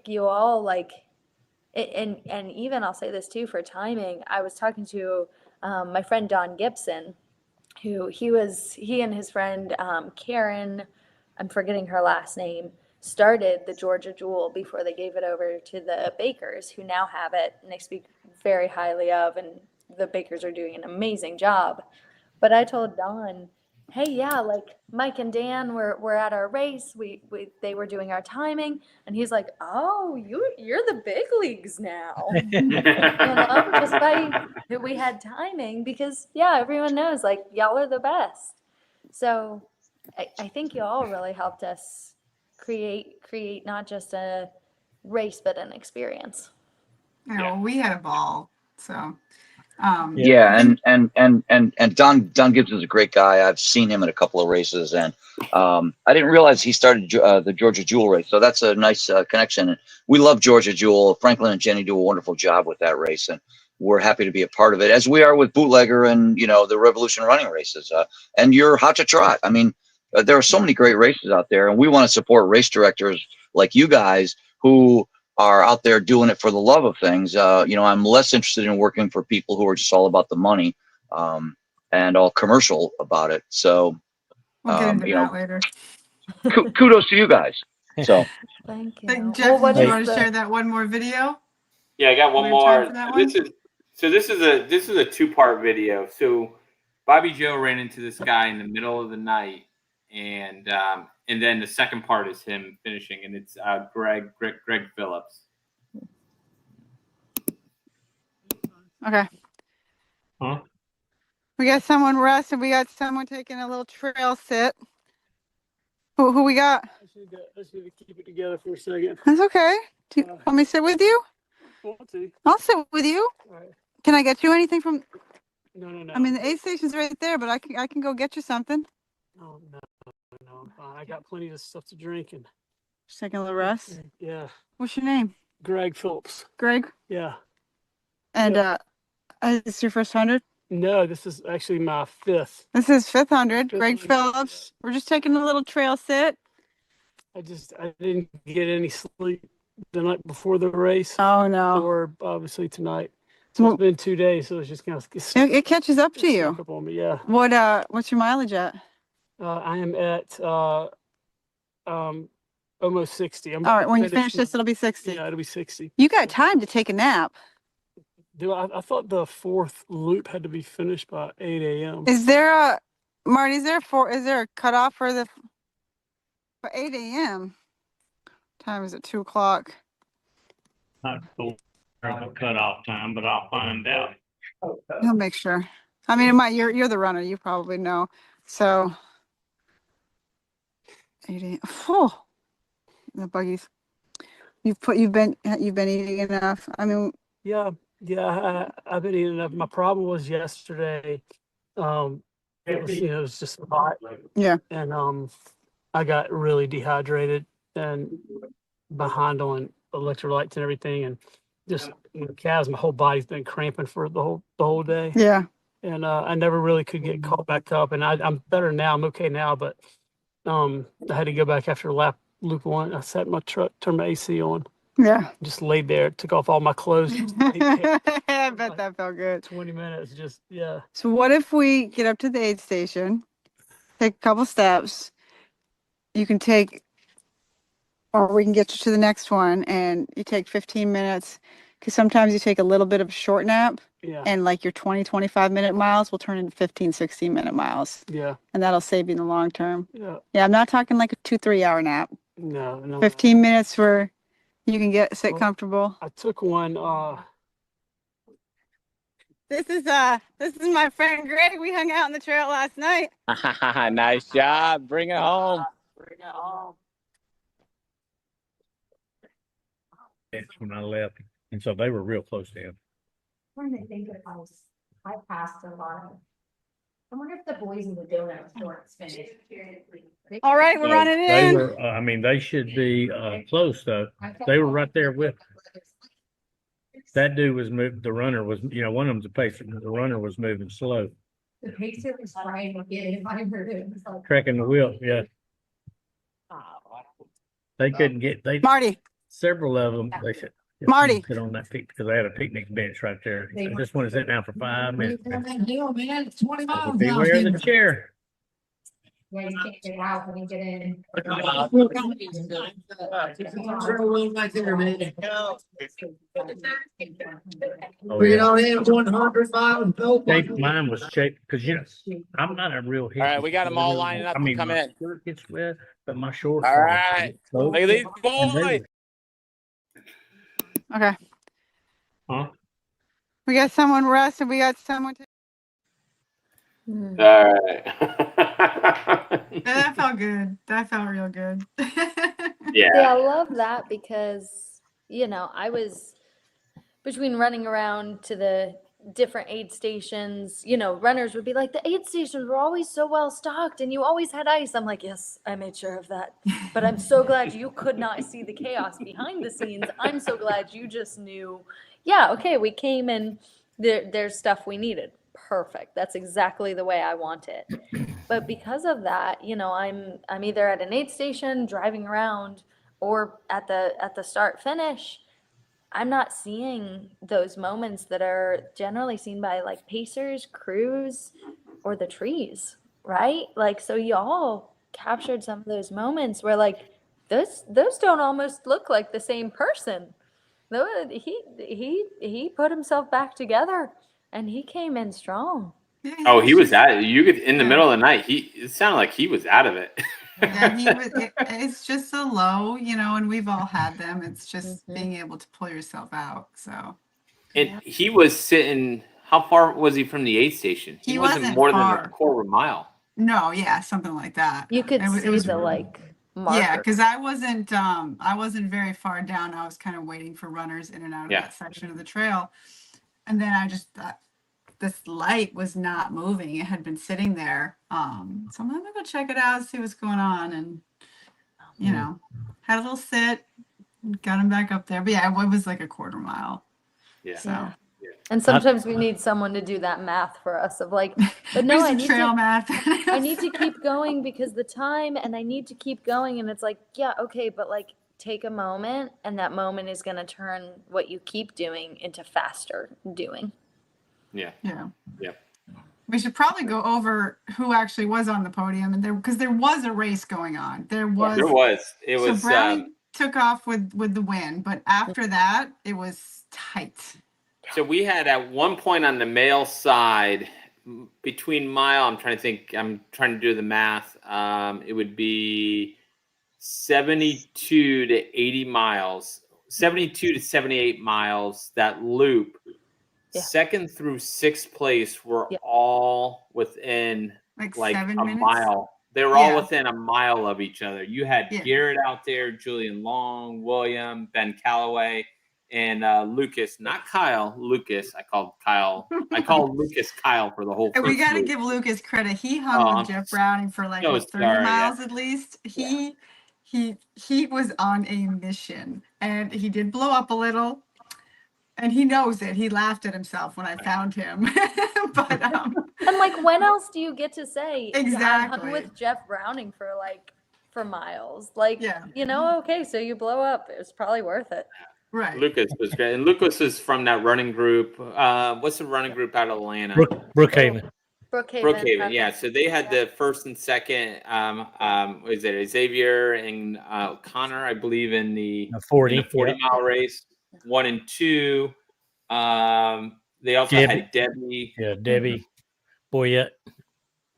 you all like, and even I'll say this too for timing. I was talking to my friend Don Gibson, who he and his friend Karen, I'm forgetting her last name, started the Georgia Jewel before they gave it over to the Bakers, who now have it, and they speak very highly of, and the Bakers are doing an amazing job. But I told Don, hey, yeah, like Mike and Dan were at our race. They were doing our timing, and he's like, oh, you're the big leagues now. Just by we had timing, because everyone knows like y'all are the best. So I think y'all really helped us create not just a race but an experience. Well, we had a ball. So and Don Gibbs is a great guy. I've seen him at a couple of races, and I didn't realize he started the Georgia Jewel race. So that's a nice connection. And we love Georgia Jewel. Franklin and Jenny do a wonderful job with that race, and we're happy to be a part of it, as we are with Bootlegger and the Revolution running races. And you're Hot to Trot. I mean, there are so many great races out there, and we want to support race directors like you guys who are out there doing it for the love of things. I'm less interested in working for people who are just all about the money and all commercial about it. So, we'll get into that later. Kudos to you guys. So, thank you. Hey, Jeff, did you want to share that one more video? Yeah, I got one more. This is a 2-part video. So BobbieJoe ran into this guy in the middle of the night, and then the second part is him finishing, and it's Greg Phillips. Okay. Huh? We got someone resting. We got someone taking a little trail sit. Who we got? I just need to keep it together for a second. That's okay. Do you want me to sit with you? Want to? I'll sit with you. All right. Can I get you anything from? No. I mean, the aid station's right there, but I can go get you something. No, I'm fine. I got plenty of stuff to drink and. Just taking a little rest. Yeah. What's your name? Greg Phillips. Greg. Yeah. And is this your first 100? No, this is actually my 5th. This is 5th 100. Greg 100, Phillips. We're just taking a little trail sit. I didn't get any sleep the night before the race. Oh no. Or obviously tonight. So it's been 2 days, so it's just kind of it catches up to you. up on me, yeah. What's your mileage at? I am at almost 60. All right, when you finish this, it'll be 60. Yeah, it'll be 60. You got time to take a nap. I thought the 4th loop had to be finished by 8 a.m. Is there a, Marty, is there a cutoff for 8 a.m.? Time is at 2 o'clock. Not full cutoff time, but I'll find out. He'll make sure. I mean, you're the runner. You probably know. So 8 a.m. Phew. The buggies. You've been eating enough. I mean, Yeah, I've been eating enough. My problem was yesterday. It was just hot. Yeah. And I got really dehydrated and behind on electrolytes and everything, and just calves. My whole body's been cramping for the whole day. Yeah. And I never really could get caught back up. And I'm better now. I'm okay now, but I had to go back after loop 1. I sat in my truck, turned my AC on. Yeah. Just laid there, took off all my clothes. I bet that felt good. 20 minutes, just, yeah. So what if we get up to the aid station, take a couple steps, you can take, or we can get you to the next one and you take 15 minutes, because sometimes you take a little bit of a short nap Yeah. and like your 25 minute miles will turn into 16 minute miles. Yeah. And that'll save you in the long term. Yeah. Yeah, I'm not talking like a 2-3 hour nap. No. 15 minutes where you can sit comfortable. I took one. This is my friend Greg. We hung out on the trail last night. Nice job. Bring it home. That's when I left, and so they were real close to him. I'm trying to think of how I passed a lot of. I wonder if the boys in the donut store finished. All right, we're running They in. were. I mean, they should be close though. They were right there with. That dude was moving. The runner was. One of them's a pacer. The runner was moving slow. The pacer was trying to get it. I heard it. It was like, Cracking the wheel. Yeah. They couldn't get. Marty. Several of them. They said. Marty. Sit on that picnic because they had a picnic bench right there. I just want to sit down for 5 minutes. Hill, man, it's 20 miles. Beware the chair. yeah, you can't get out when you get in. We all in 100 miles. Mine was shaped because I'm not a real hippie. All right, we got them all lining up to come my in. shirt gets wet, but my shorts. All right. Look at these boys. Okay. Huh? We got someone rest and we got someone to. All right. That felt good. That felt real good. Yeah, I love that because, I was between running around to the different aid stations, runners would be like, the aid stations were always so well stocked and you always had ice. I'm like, yes, I made sure of that. But I'm so glad you could not see the chaos behind the scenes. I'm so glad you just knew, yeah, okay, we came and there's stuff we needed. Perfect. That's exactly the way I want it. But because of that, I'm either at an aid station driving around or at the start finish. I'm not seeing those moments that are generally seen by like pacers, crews, or the trees, right? Like, so y'all captured some of those moments where like those don't almost look like the same person. He put himself back together and he came in strong. Oh, he was at it. You could in the middle of the night. It sounded like he was out of it. Yeah, it's just a low, and we've all had them. It's just being able to pull yourself out. So. And he was sitting. How far was he from the aid station? He wasn't more than a quarter mile. No, yeah, something like that. You could see the marker. Yeah, because I wasn't very far down. I was kind of waiting for runners in and out of that section of the trail, and then I just thought this light was not moving. It had been sitting there. So I'm gonna go check it out, see what's going on, and had a little sit, got him back up there. But yeah, it was like a quarter mile. Yeah. So. Yeah. And sometimes we need someone to do that math for us of like, but no, I need trail math. I need to keep going because the time, and I need to keep going. And it's like, yeah, okay, but like take a moment, and that moment is going to turn what you keep doing into faster doing. Yeah. Yeah. Yep. We should probably go over who actually was on the podium, and because there was a race going on. There was. It So was. Brownie took off with the win, but after that, it was tight. So we had at one point on the male side, between mile, I'm trying to do the math. It would be 72 to 80 miles, 72 to 78 miles, that loop. Yeah. Second through sixth place were all within like a 7 minutes? mile. They were all within a mile of each other. You had Garrett out there, Julian Long, William, Ben Calloway, and Lucas, not Kyle, Lucas. I called Lucas Kyle for the whole And we first got to loop. give Lucas credit. He hung with Jeff Browning for like 30 miles at least. He was on a mission, and he did blow up a little. And he knows it. He laughed at himself when I found him. But and like, when else do you get to say exactly I hung with Jeff Browning for miles? Like, you know, okay, so you blow up. It was probably worth it. Right. Lucas was great. And Lucas is from that running group. What's the running group out of Atlanta? Brookhaven. Brookhaven, yeah. So they had the first and second, was it Xavier and Connor, I believe, in the 40 mile race. 1 and 2. They also had Debbie. Yeah, Debbie Boyette.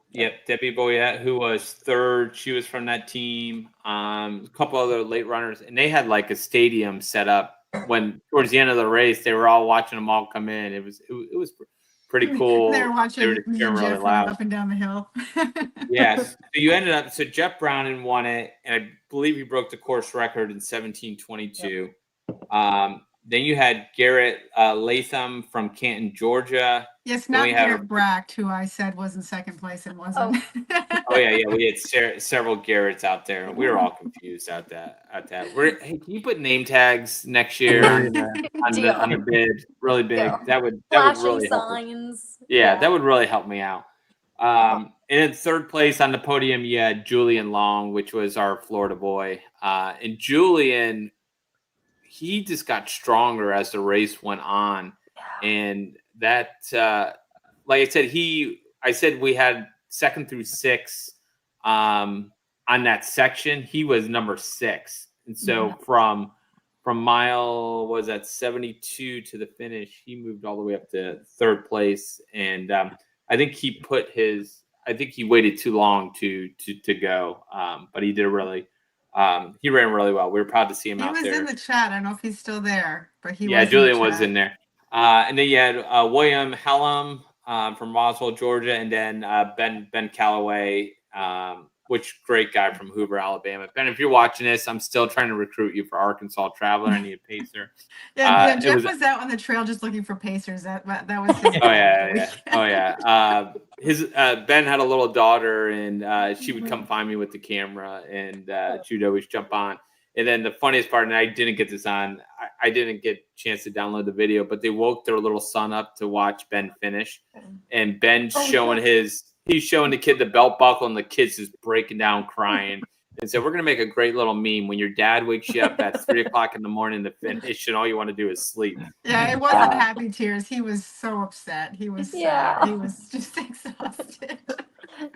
Yep, Debbie Boyette, who was third. She was from that team. A couple other late runners, and they had like a stadium set up. When towards the end of the race, they were all watching them all come in. It was pretty cool. They were watching me and Jeff run up and down the hill. Yes. So you ended up. So Jeff Browning won it, and I believe he broke the course record in 17:22. Then you had Garrett Latham from Canton, Georgia. Yes, not Garrett Bracht, who I said was in second place and wasn't. Oh yeah. We had several Garretts out there. We were all confused at that. Hey, can you put name tags next year on the bid? Really big. Yeah. That would really help. Signs. Yeah, that would really help me out. And in third place on the podium, you had Julian Long, which was our Florida boy. And Julian, he just got stronger as the race went on. And that, like I said, we had second through six on that section. He was number 6. And so from mile, was that 72 to the finish, he moved all the way up to third place. And I think he waited too long to go. But he did he ran really well. We were proud to see him out there. He was in the chat. I don't know if he's still there, but he was. Yeah, Julian was in there. And then you had William Hallam from Roswell, Georgia, and then Ben Calloway, which great guy from Hoover, Alabama. Ben, if you're watching this, I'm still trying to recruit you for Arkansas Traveler. I need a pacer. Yeah, Jeff was out on the trail just looking for pacers. That was his. Oh yeah. His Ben had a little daughter, and she would come find me with the camera, and she would always jump on. And then the funniest part, and I didn't get this on, I didn't get a chance to download the video, but they woke their little son up to watch Ben finish, and Ben's he's showing the kid the belt buckle, and the kid's just breaking down crying. And so we're going to make a great little meme when your dad wakes you up at 3:00 in the morning to finish, and all you want to do is sleep. Yeah, it wasn't happy tears. He was so upset. He was sad. He was just exhausted.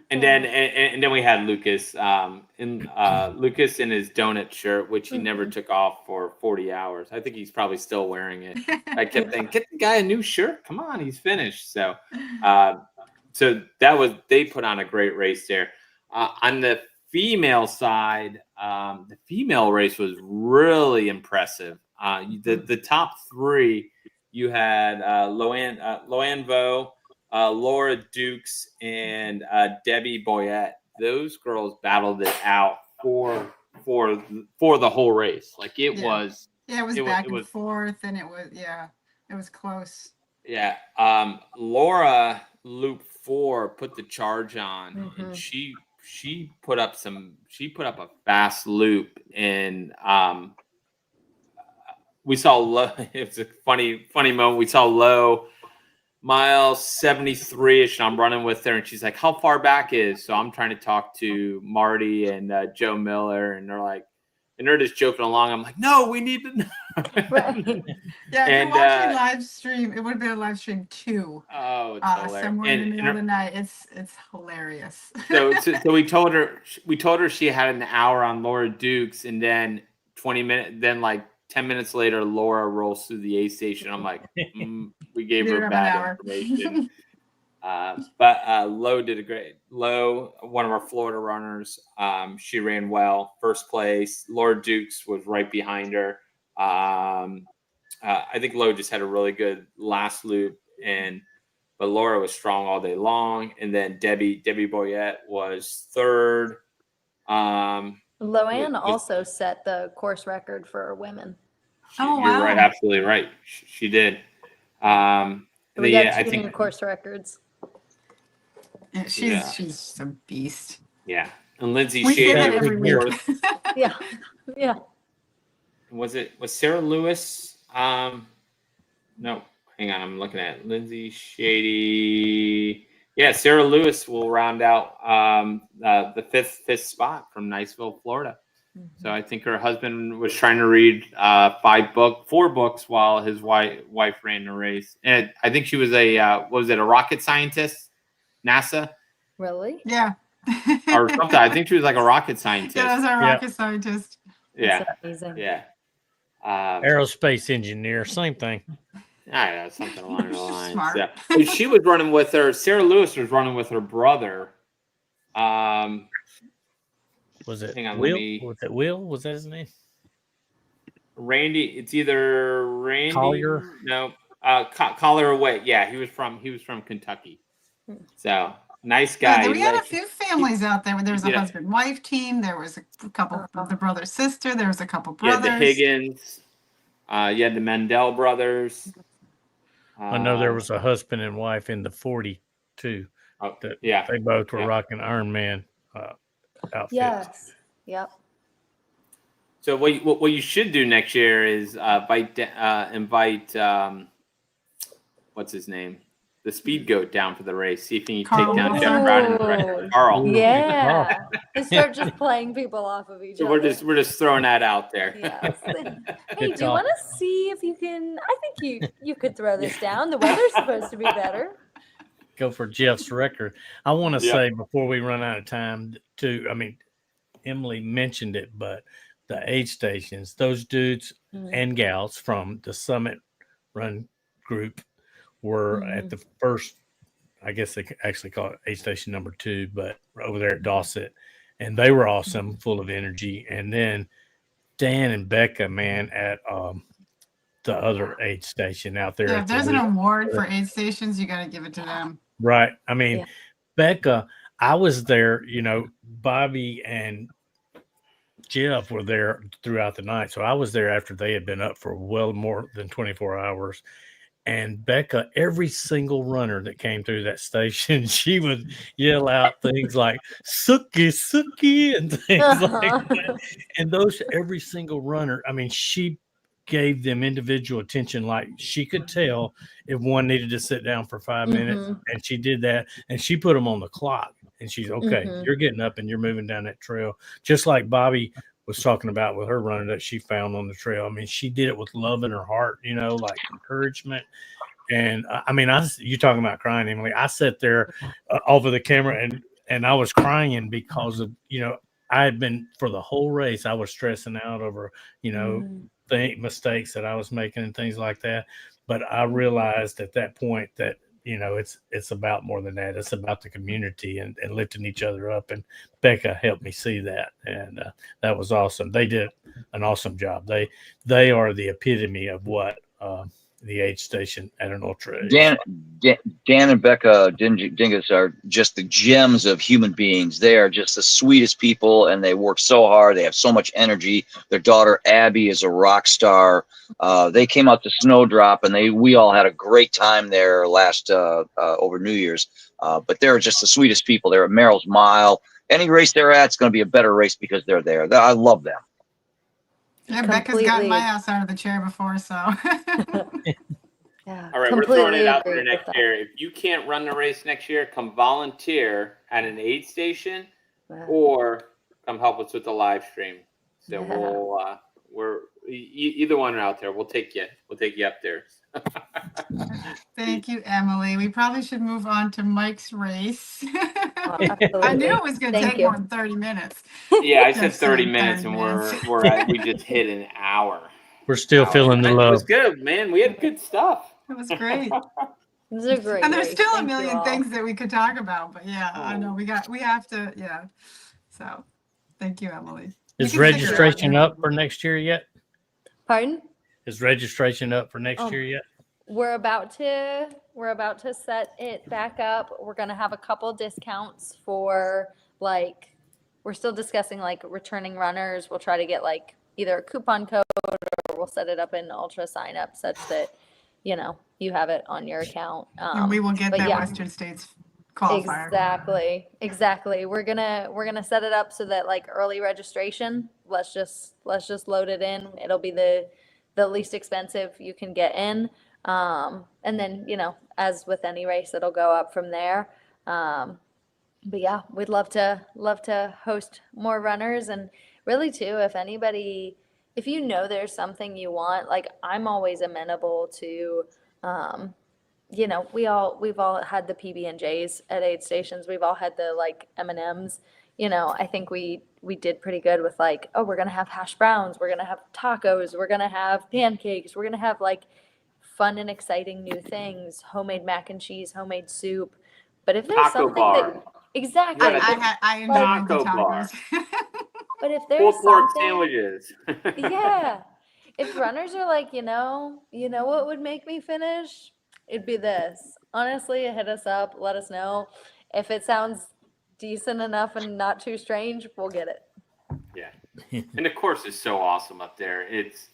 And then we had Lucas Lucas in his donut shirt, which he never took off for 40 hours. I think he's probably still wearing it. I kept thinking, get the guy a new shirt. Come on, he's finished. So they put on a great race there. On the female side, the female race was really impressive. The top 3, you had Loanne Vo, Laura Dukes, and Debbie Boyette. Those girls battled it out for the whole race. Like it was. Yeah, it was back and forth, and it was close. Yeah. Laura Loop 4 put the charge on, and she put up a fast loop, and we saw low. It's a funny moment. We saw low. Mile 73-ish, and I'm running with her, and she's like, how far back is? So I'm trying to talk to Marty and Joe Miller, and they're like, And they're just joking along. I'm like, no, we need to know. Right. Yeah, if And, you're watching live stream, it would have been a live stream too. Oh, it's hilarious. Somewhere in the middle of her- the night. It's hilarious. so we told her she had an hour on Laura Dukes, and then 20 minutes, then like 10 minutes later, Laura rolls through the aid station. I'm like, we gave You her have an bad hour. information. But Lo did a great. Lo, one of our Florida runners, she ran well, first place. Laura Dukes was right behind her. I think Lo just had a really good last loop, but Laura was strong all day long. And then Debbie Boyette was third. Loanne also set the course record for women. Oh, You're wow. right, absolutely right. She did. We got two new course records. Yeah, she's a beast. Yeah, and Lindsay We say that Shady every was week. fourth. Yeah. Was Sarah Lewis? No, hang on, I'm looking at Lindsay Shady. Yeah, Sarah Lewis will round out the fifth spot from Niceville, Florida. So I think her husband was trying to read 4 books while his wife ran the race. And I think she was a rocket scientist, NASA? Really? Yeah. Or something. I think she was like a rocket scientist. Yeah, as a rocket scientist. Yeah. That's amazing. Yeah. Aerospace engineer, same thing. I know, something along the lines. Smart. Yeah. And she was running with her. Sarah Lewis was running with her brother. Was it hang on, Will? Was it Will? Was that his name? Randy. It's either Randy. Collier? No. Collier away. Yeah, he was from Kentucky. So nice guy. Yeah, we had a few families out there. There was a Yeah. husband-wife team. There was a couple of the brother-sister. There was a couple You had brothers. the Higgins. You had the Mendel brothers. I know there was a husband and wife in the 40 too. Yeah. They both were Yeah. rocking Iron Man outfits. Yes. Yep. So what you should do next year is invite what's his name, the speed goat down for the race. See if you can take down Jeff Brown and Carl. Yeah. They start just playing people off of each So other. we're just throwing that out there. Yes. Hey, do you want to see if you can? I think you could throw this down. The weather's supposed to be better. Go for Jeff's record. I want to Yeah. say before we run out of time too, I mean, Emily mentioned it, but the aid stations, those dudes and gals from the Summit Run group were at the first, I guess they actually call it aid station number 2, but over there at Dawson, and they were awesome, full of energy. And then Dan and Becca, man, at the other aid station out there. Yeah, at if the there's an loop. award for aid stations, you got to give it to them. Right. I mean, Becca, I was there, Bobbie and Jeff were there throughout the night. So I was there after they had been up for well more than 24 hours. And Becca, every single runner that came through that station, she would yell out things like "Suki, Suki" and things like that. And those, every single runner, I mean, she gave them individual attention. Like she could tell if one needed to sit down for 5 minutes, and she did that. And she put them on the clock. And she's okay. You're getting up and you're moving down that trail, just like Bobbie was talking about with her runner that she found on the trail. I mean, she did it with love in her heart, like encouragement. And I mean, you talking about crying, Emily. I sat there over the camera and I was crying because of, I had been for the whole race. I was stressing out over, the mistakes that I was making and things like that. But I realized at that point that, it's about more than that. It's about the community and lifting each other up. And Becca helped me see that. And that was awesome. They did an awesome job. They are the epitome of what the aid station at an ultra is. Dan and Becca Dingus are just the gems of human beings. They are just the sweetest people, and they work so hard. They have so much energy. Their daughter Abby is a rock star. They came out to Snowdrop, and we all had a great time there last over New Year's. But they're just the sweetest people. They're at Merrill's Mile. Any race they're at, it's going to be a better race because they're there. I love them. Yeah, Becca's gotten my ass out of the chair before, so. Yeah. All right, we're throwing it out there next year. If you can't run the race next year, come volunteer at an aid station or come help us with the live stream. So Yeah. we're either one are out there. We'll take you up there. Thank you, Emily. We probably should move on to Mike's race. I knew Absolutely. it was going to Thank take you. more than 30 minutes. Yeah, I said Just 30 saying, minutes, 30 and minutes. we just hit an hour. We're still feeling the It was love. good, man. We had good stuff. It was great. It was a great And there's race. still a Thank you million all. things that we could talk about, but yeah, I know we have to, yeah. So thank you, Emily. Is registration up for next year yet? Pardon? Is registration up for next year yet? We're about to set it back up. We're gonna have a couple discounts for we're still discussing returning runners. We'll try to get either a coupon code or we'll set it up in ultra sign up such that you have it on your account. And we will get that Western States qualifier. Exactly. We're gonna set it up so that early registration. Let's just load it in. It'll be the least expensive you can get in. And then, as with any race, it'll go up from there. But yeah, we'd love to host more runners. And really too, if there's something you want, I'm always amenable to, we've all had the PB&Js at aid stations. We've all had the M&Ms. I think we did pretty good with we're going to have hash browns. We're going to have tacos. We're going to have pancakes. We're going to have fun and exciting new things, homemade mac and cheese, homemade soup. But if there's Taco something bar. Exactly. I enjoy Taco the tacos. But if there's Pulled pork something, sandwiches. yeah. If runners are what would make me finish? It'd be this. Honestly, hit us up. Let us know. If it sounds decent enough and not too strange, we'll get it. Yeah. And the course is so awesome up there. It's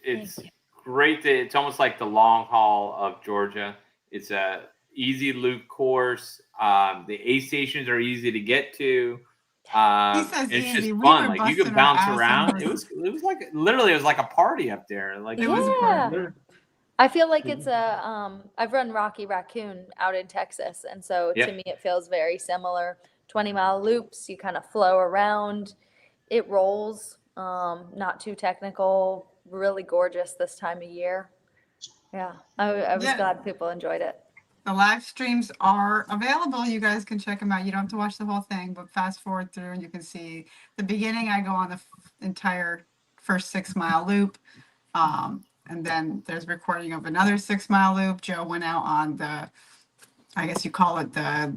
great. It's almost like the long haul of Georgia. It's a easy loop course. The aid stations are easy to get to. He says, it's Andy, just we fun. were You can busting our bounce ass around. on It was literally it was like a party up there. It was a party. I feel like it's I've run Rocky Raccoon out in Texas, and so to me it feels very similar. 20-mile loops, you kind of flow around. It rolls, not too technical, really gorgeous this time of year. Yeah, I was glad people enjoyed it. The live streams are available. You guys can check them out. You don't have to watch the whole thing, but fast forward through and you can see the beginning. I go on the entire first 6-mile loop. And then there's recording of another 6-mile loop. Joe went out on I guess you call it the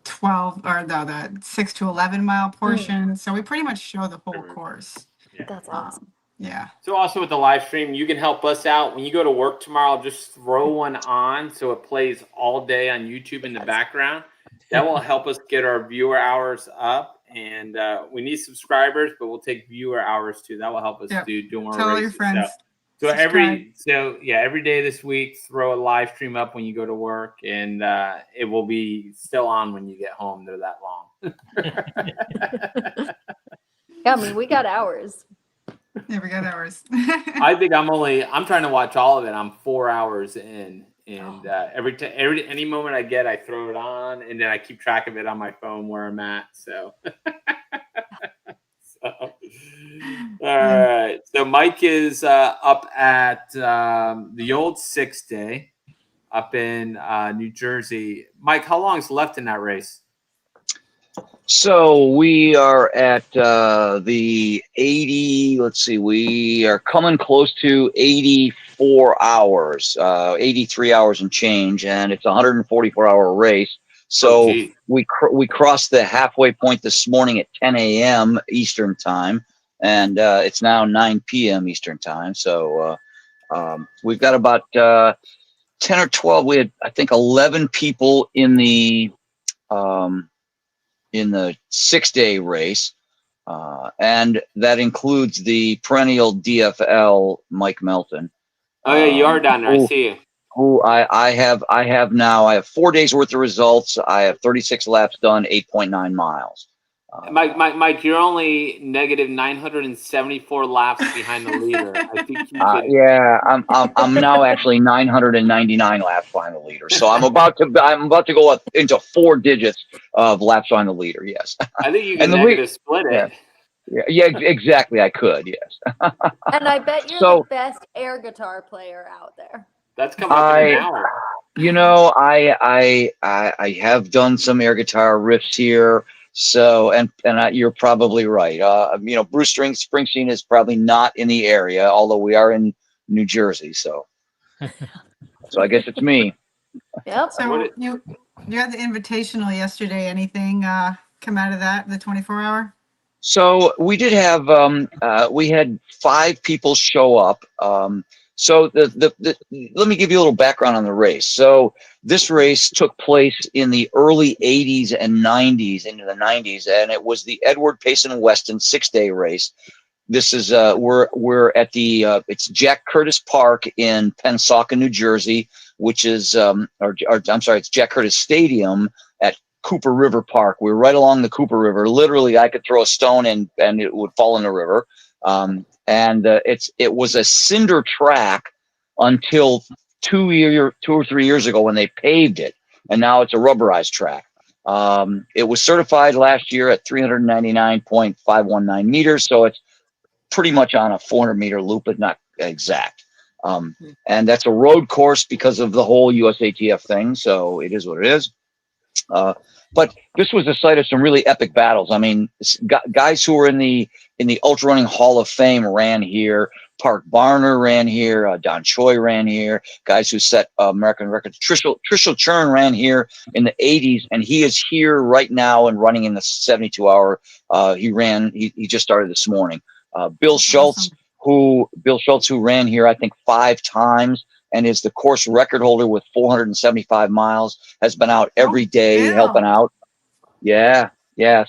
12 or the 6 to 11 mile portion. So we pretty much show the whole course. Yeah. That's awesome. Yeah. So also with the live stream, you can help us out. When you go to work tomorrow, just throw one on so it plays all day on YouTube in the background. That will help us get our viewer hours up. And we need subscribers, but we'll take viewer hours too. That will help us do more Tell all your races. friends. So every day this week, throw a live stream up when you go to work, and it will be still on when you get home. They're that long. Yeah, I mean, we got hours. Yeah, we got hours. I think I'm trying to watch all of it. I'm 4 hours in, and any moment I get, I throw it on, and then I keep track of it on my phone where I'm at. So, all right. So Mike is up at the old 6-day up in New Jersey. Mike, how long is left in that race? So we are at the 80. Let's see, we are coming close to 84 hours, 83 hours and change, and it's a 144-hour race. So we crossed the halfway point this morning at 10 a.m. Eastern time, and it's now 9 p.m. Eastern time. So we've got about 10 or 12. We had, I think, 11 people in the 6-day race, and that includes the perennial DFL Mike Melton. Oh yeah, you are down there. I see you. Who I have now. I have 4 days worth of results. I have 36 laps done, 8.9 miles. Mike, you're only negative 974 laps behind the leader. I think you could... Yeah, I'm now actually 999 laps behind the leader. So I'm about to go up into 4 digits of laps behind the leader. Yes. I think you can negative split it. Yeah, exactly. I could, yes. And I bet you're the So best air guitar player out there. That's come up in an hour. I have done some air guitar riffs here. So, you're probably right. Bruce Springsteen is probably not in the area, although we are in New Jersey. So I guess it's me. Yep. So you had the invitational yesterday. Anything come out of that, the 24-hour? So we did have we had 5 people show up. So let me give you a little background on the race. So this race took place in the early 80s and 90s, into the 90s, and it was the Edward Payson Weston 6-day race. This is we're at the it's Jack Curtis Park in Pensacola, New Jersey, which is or I'm sorry, it's Jack Curtis Stadium at Cooper River Park. We're right along the Cooper River. Literally, I could throw a stone and it would fall in the river. It was a cinder track until 2 or 3 years ago when they paved it, and now it's a rubberized track. It was certified last year at 399.519 meters, so it's pretty much on a 400-meter loop, but not exact. And that's a road course because of the whole USATF thing, so it is what it is. But this was the site of some really epic battles. I mean, guys who were in the Ultra Running Hall of Fame ran here. Park Barner ran here. Don Choi ran here. Guys who set American records. Trishul Churn ran here in the 80s, and he is here right now and running in the 72-hour. He just started this morning. Bill Schultz, who ran here, I think 5 times, and is the course record holder with 475 miles, has been out every day helping out. Yeah.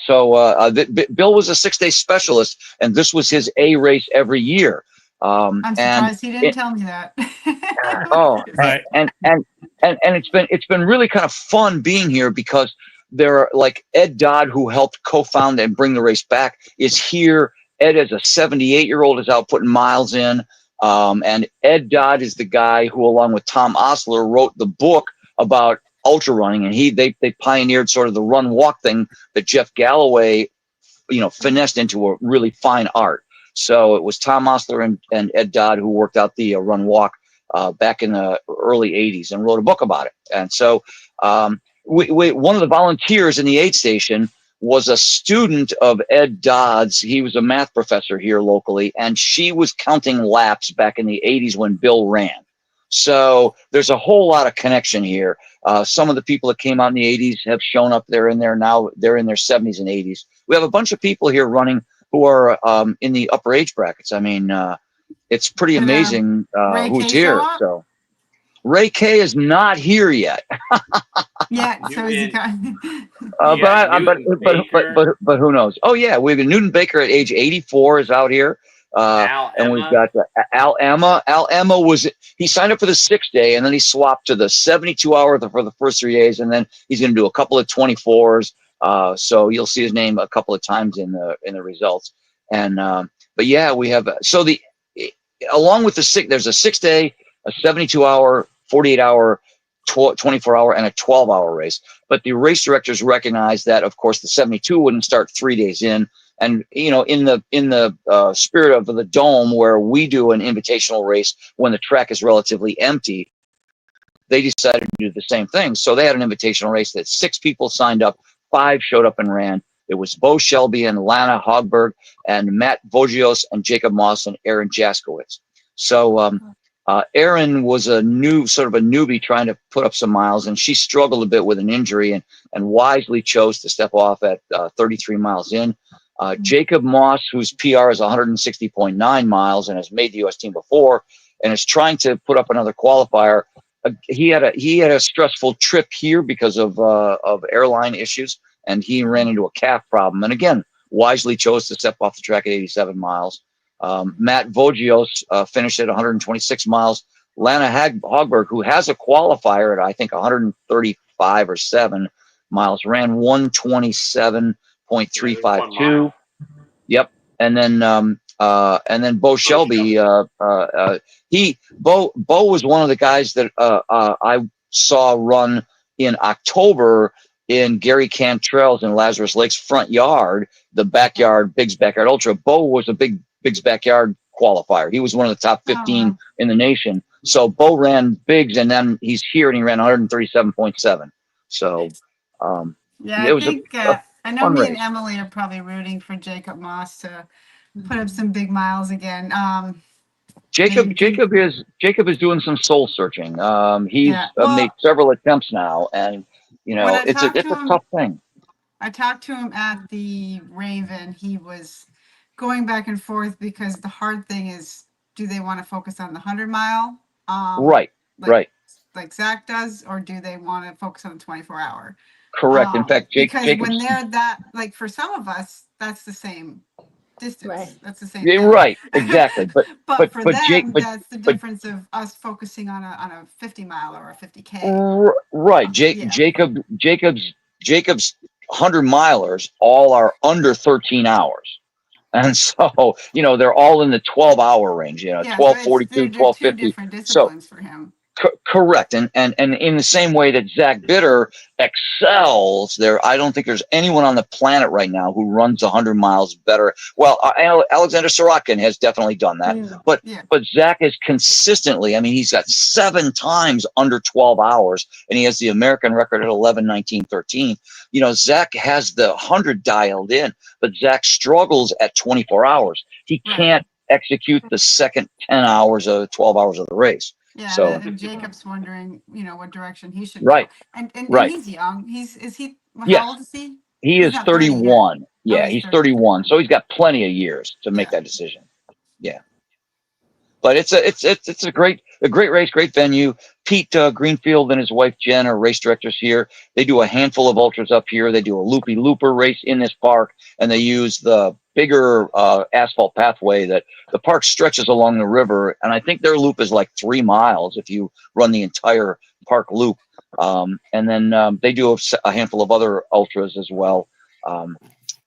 So Bill was a 6-day specialist, and this was his A race every year. I'm surprised he didn't tell me that. Right. And it's been really kind of fun being here, because there are, like, Ed Dodd, who helped co-found and bring the race back, is here. Ed, as a 78-year-old, is out putting miles in. And Ed Dodd is the guy who, along with Tom Osler, wrote the book about ultra running, and they pioneered sort of the run walk thing that Jeff Galloway, finessed into a really fine art. So it was Tom Osler and Ed Dodd who worked out the run walk back in the early 80s and wrote a book about it. And so one of the volunteers in the aid station was a student of Ed Dodd's. He was a math professor here locally, and she was counting laps back in the 80s when Bill ran. So there's a whole lot of connection here. Some of the people that came out in the 80s have shown up. They're in there now. They're in their 70s and 80s. We have a bunch of people here running who are in the upper age brackets. I mean, it's pretty amazing who's here. So Ray K is not here yet. Yeah, so is he but who knows? Oh yeah, we have Newton Baker at age 84 is out here. And we've got Al Emma. Al Emma he signed up for the 6-day, and then he swapped to the 72-hour for the first 3 days, and then he's going to do a couple of 24s. So you'll see his name a couple of times in the results. And but yeah, we have along with there's a 6-day, a 72-hour, 48-hour, 24-hour, and a 12-hour race. But the race directors recognize that, of course, the 72 wouldn't start 3 days in. And in the spirit of the Dome, where we do an invitational race when the track is relatively empty, they decided to do the same thing. So they had an invitational race that 6 people signed up, 5 showed up and ran. It was Bo Shelby and Lana Hogberg and Matt Vogios and Jacob Moss and Aaron Jaskowitz. So Aaron was a newbie trying to put up some miles, and she struggled a bit with an injury and wisely chose to step off at 33 miles in. Jacob Moss, whose PR is 160.9 miles and has made the U.S. team before and is trying to put up another qualifier. He had a stressful trip here because of airline issues, and he ran into a calf problem. And again, wisely chose to step off the track at 87 miles. Matt Vogios finished at 126 miles. Lana Hogberg, who has a qualifier at I think 135 or 7 miles, ran 127.352. Yep. And then Bo Shelby, Bo was one of the guys that I saw run in October in Gary Cantrell's in Lazarus Lake's front yard, the backyard, Big's Backyard Ultra. Bo was a Big's Backyard qualifier. He was one of the top 15 in the nation. So Bo ran Biggs, and then he's here and he ran 137.7. So Yeah, it I was think I know fun me race. and Emily are probably rooting for Jacob Moss to put up some big miles again. Jacob is doing some soul searching. He's Yeah, well, made several attempts now, and you when know I it's a talked to him, tough thing. I talked to him at the Raven. He was going back and forth because the hard thing is, do they want to focus on the 100-mile? Right, right. Like Zach does, or do they want to focus on the 24-hour? Correct. In fact, because Jacob's, when they're that, like for some of us, that's the same distance. Right. That's the same yeah, thing. right, exactly. But but for them, Jake, that's the difference of us focusing on a 50-mile or a 50K. Right, Yeah. Jacob's 100-milers all are under 13 hours. And so, you know, they're all in the 12-hour range, you know, Yeah, 12:42, they're 12:50. two different So disciplines for him. correct. And in the same way that Zach Bitter excels there, I don't think there's anyone on the planet right now who runs 100 miles better. Well, Alexander Sorokin has definitely done that, but Zach is consistently, I mean, he's got 7 times under 12 hours, and he has the American record at 11:19:13. You know, Zach has the 100 dialed in, but Zach struggles at 24 hours. He can't execute the second 10 hours of 12 hours of the race. Yeah, so and Jacob's wondering, you know, what direction he should right. go. And right. he's young. Is he? Yes. How old is he? He is 31. Yeah, he's 31. So he's got plenty of years to make that decision. Yeah. But it's a great race, great venue. Pete Greenfield and his wife Jen are race directors here. They do a handful of ultras up here. They do a loopy looper race in this park, and they use the bigger asphalt pathway that the park stretches along the river. And I think their loop is like 3 miles if you run the entire park loop. And then they do a handful of other ultras as well.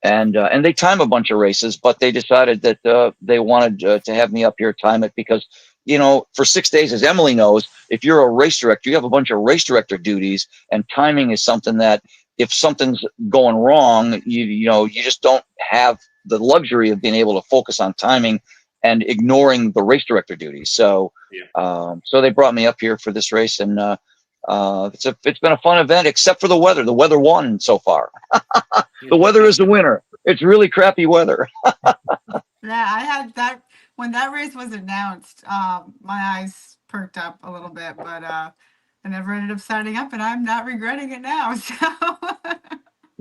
And they time a bunch of races, but they decided that they wanted to have me up here time it because, you know, for 6 days, as Emily knows, if you're a race director, you have a bunch of race director duties, and timing is something that if something's going wrong, you know, you just don't have the luxury of being able to focus on timing and ignoring the race director duties. So, so they brought me up here for this race, and it's been a fun event, except for the weather. The weather won so far. The weather is the winner. It's really crappy weather. Yeah, I had that when that race was announced. My eyes perked up a little bit, but I never ended up signing up, and I'm not regretting it now. So.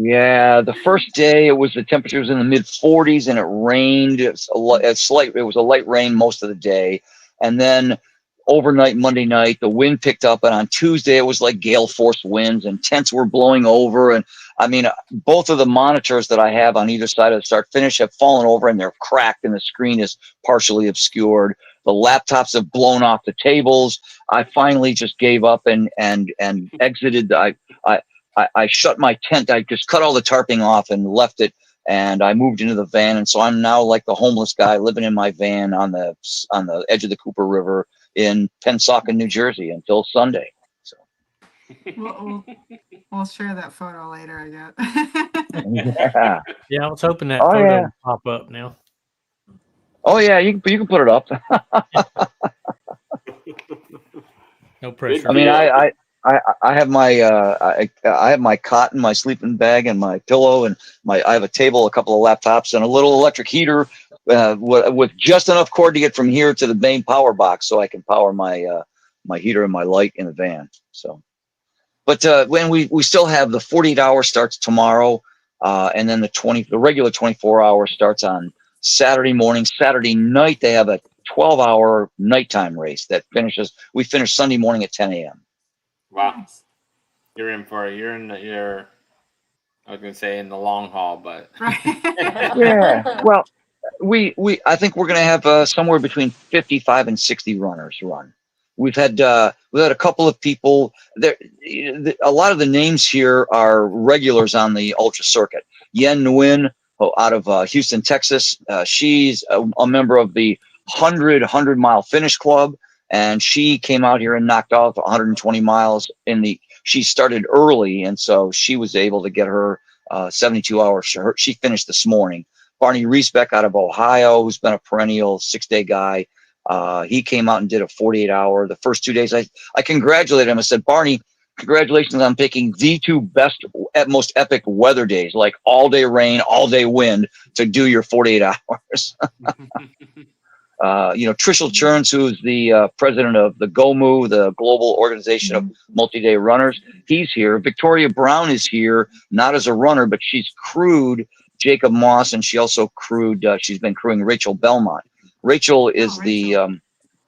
Yeah, the first day the temperature was in the mid 40s and it rained. It was a light rain most of the day, and then overnight Monday night the wind picked up, and on Tuesday it was like gale force winds and tents were blowing over. And I mean, both of the monitors that I have on either side of the start finish have fallen over and they're cracked and the screen is partially obscured. The laptops have blown off the tables. I finally just gave up and exited. I shut my tent. I just cut all the tarping off and left it, and I moved into the van. And so I'm now like the homeless guy living in my van on the edge of the Cooper River in Pennsauken, New Jersey until Sunday. So we'll share that photo later, I guess. Yeah, I was hoping that photo would pop up now. Oh yeah, you can put it up. No pressure. I mean, I have my I have my cot and my sleeping bag and my pillow and I have a table, a couple of laptops, and a little electric heater with just enough cord to get from here to the main power box, so I can power my my heater and my light in the van. So, but when we still have the 48-hour starts tomorrow, and then the regular 24-hour starts on Saturday morning. Saturday night they have a 12-hour nighttime race that finishes. We finish Sunday morning at 10 a.m. Wow, you're in for it. You're I was gonna say in the long haul, but yeah. Well, I think we're gonna have somewhere between 55 and 60 runners run. We've had a couple of people there. A lot of the names here are regulars on the ultra circuit. Yen Nguyen out of Houston, Texas. She's a member of the 100 mile finish club. And she came out here and knocked off 120 miles she started early, and so she was able to get her 72 hours. She finished this morning. Barney Riesbeck out of Ohio, who's been a perennial 6-day guy. He came out and did a 48-hour. The first 2 days, I congratulated him. I said, Barney, congratulations on picking the 2 best, most epic weather days, like all day rain, all day wind, to do your 48 hours. Trishel Churns, who's the president of the GOMU, the Global Organization of Multi-Day Runners, he's here. Victoria Brown is here, not as a runner, but she's crewed Jacob Moss, and she also crewed, she's been crewing Rachel Belmont. Rachel is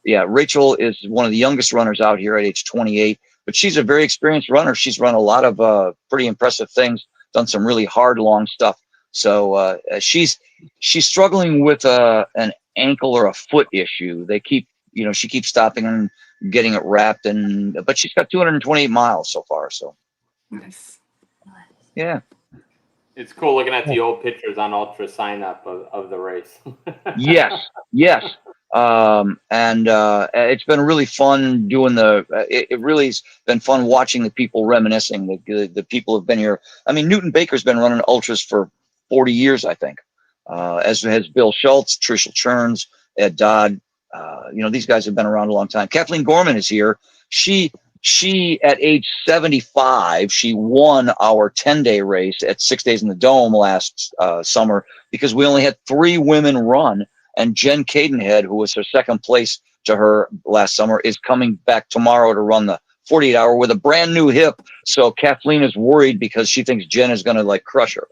Rachel is one of the youngest runners out here at age 28, but she's a very experienced runner. She's run a lot of pretty impressive things, done some really hard, long stuff. So she's struggling with an ankle or a foot issue. They keep, she keeps stopping and getting it wrapped, but she's got 228 miles so far. So Nice. Yeah. It's cool looking at the old pictures on Ultra sign up of the race. Yes. And it's been really fun doing it really has been fun watching the people reminiscing. The people have been here. I mean, Newton Baker's been running ultras for 40 years, I think. As has Bill Schultz, Trishel Churns, Ed Dodd. These guys have been around a long time. Kathleen Gorman is here. She at age 75, she won our 10-day race at 6 Days in the Dome last summer, because we only had 3 women run. And Jen Cadenhead, who was her second place to her last summer, is coming back tomorrow to run the 48-hour with a brand new hip. So Kathleen is worried because she thinks Jen is going to crush her.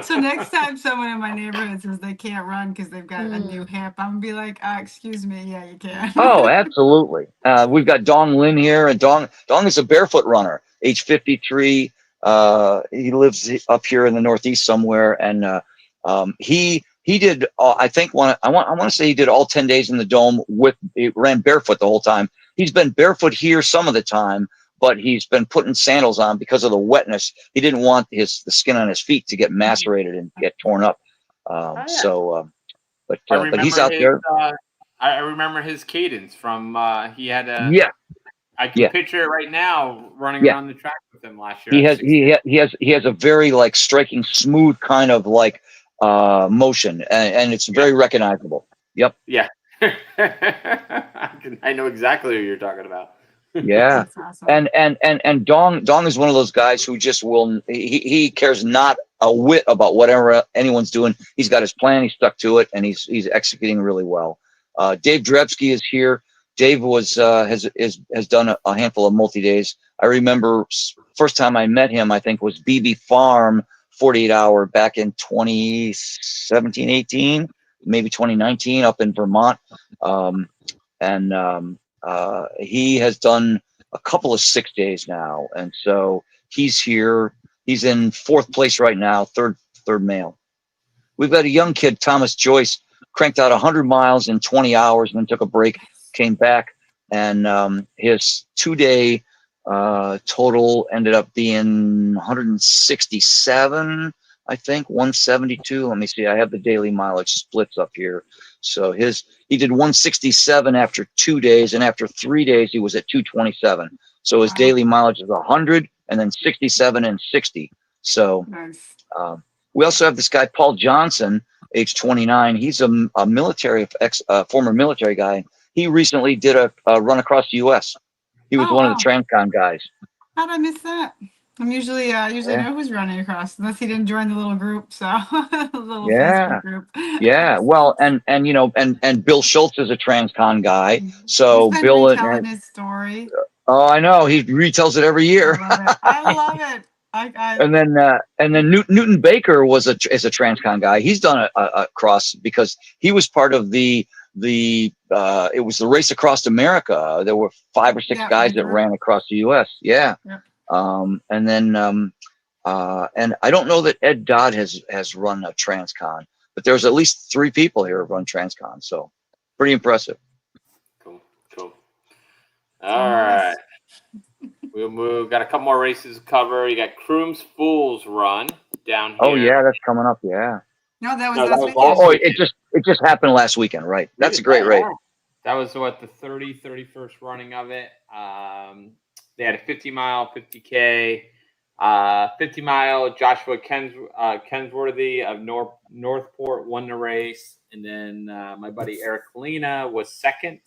So next time someone in my neighborhood says they can't run because they've got a new hip, I'm gonna be like, excuse me, yeah, you can. Oh, absolutely. We've got Dong Lin here, and Dong is a barefoot runner, age 53. He lives up here in the Northeast somewhere, and he did. I want to say he did all 10 days in the Dome he ran barefoot the whole time. He's been barefoot here some of the time, but he's been putting sandals on because of the wetness. He didn't want the skin on his feet to get macerated and get torn up. But he's out there. I remember his cadence from he had a I can picture it right now running around the track with him last year. He has a very striking, smooth kind of motion, and it's very recognizable. Yep. Yeah. I know exactly who you're talking about. Yeah. Awesome. And Dong is one of those guys who just he cares not a whit about whatever anyone's doing. He's got his plan, he's stuck to it, and he's executing really well. Dave Drebsky is here. Dave has done a handful of multi-days. I remember first time I met him, I think, was BB Farm 48-hour back in 2017, 18, maybe 2019 up in Vermont. He has done a couple of 6 days now. And so he's here. He's in 4th place right now, third male. We've got a young kid, Thomas Joyce, cranked out 100 miles in 20 hours and then took a break, came back, and his 2-day total ended up being 167, I think, 172. Let me see. I have the daily mileage splits up here. So he did 167 after 2 days, and after 3 days he was at 227. So his daily mileage is 100, and then 67 and 60. So Nice. we also have this guy Paul Johnson, age 29. He's a former military guy. He recently did a run across the U.S. He was one of the Transcon guys. How'd I miss that? I'm usually know who's running across, unless he didn't join the little group. So the little Facebook group. Yeah. Well, and Bill Schultz is a Transcon guy. So He's been Bill retelling his story. Oh, I know. He retells it every year. I love it. And then Newton Baker is a Transcon guy. He's done a cross because he was part of it was the Race Across America. There were 5 or 6 guys that ran across the U.S. Yeah. Yep. And I don't know that Ed Dodd has run a Transcon, but there's at least 3 people here who run Transcon. So pretty impressive. Cool. All right. We'll move. Got a couple more races to cover. You got Croom's Fools Run down here. Oh yeah, that's coming up. Yeah. No, that was last weekend. It just happened last weekend, right? That's a great race. That was what, the 31st running of it. They had a 50-mile, 50K, 50-mile. Joshua Kensworthy of Northport won the race, and then my buddy Eric Kalina was second,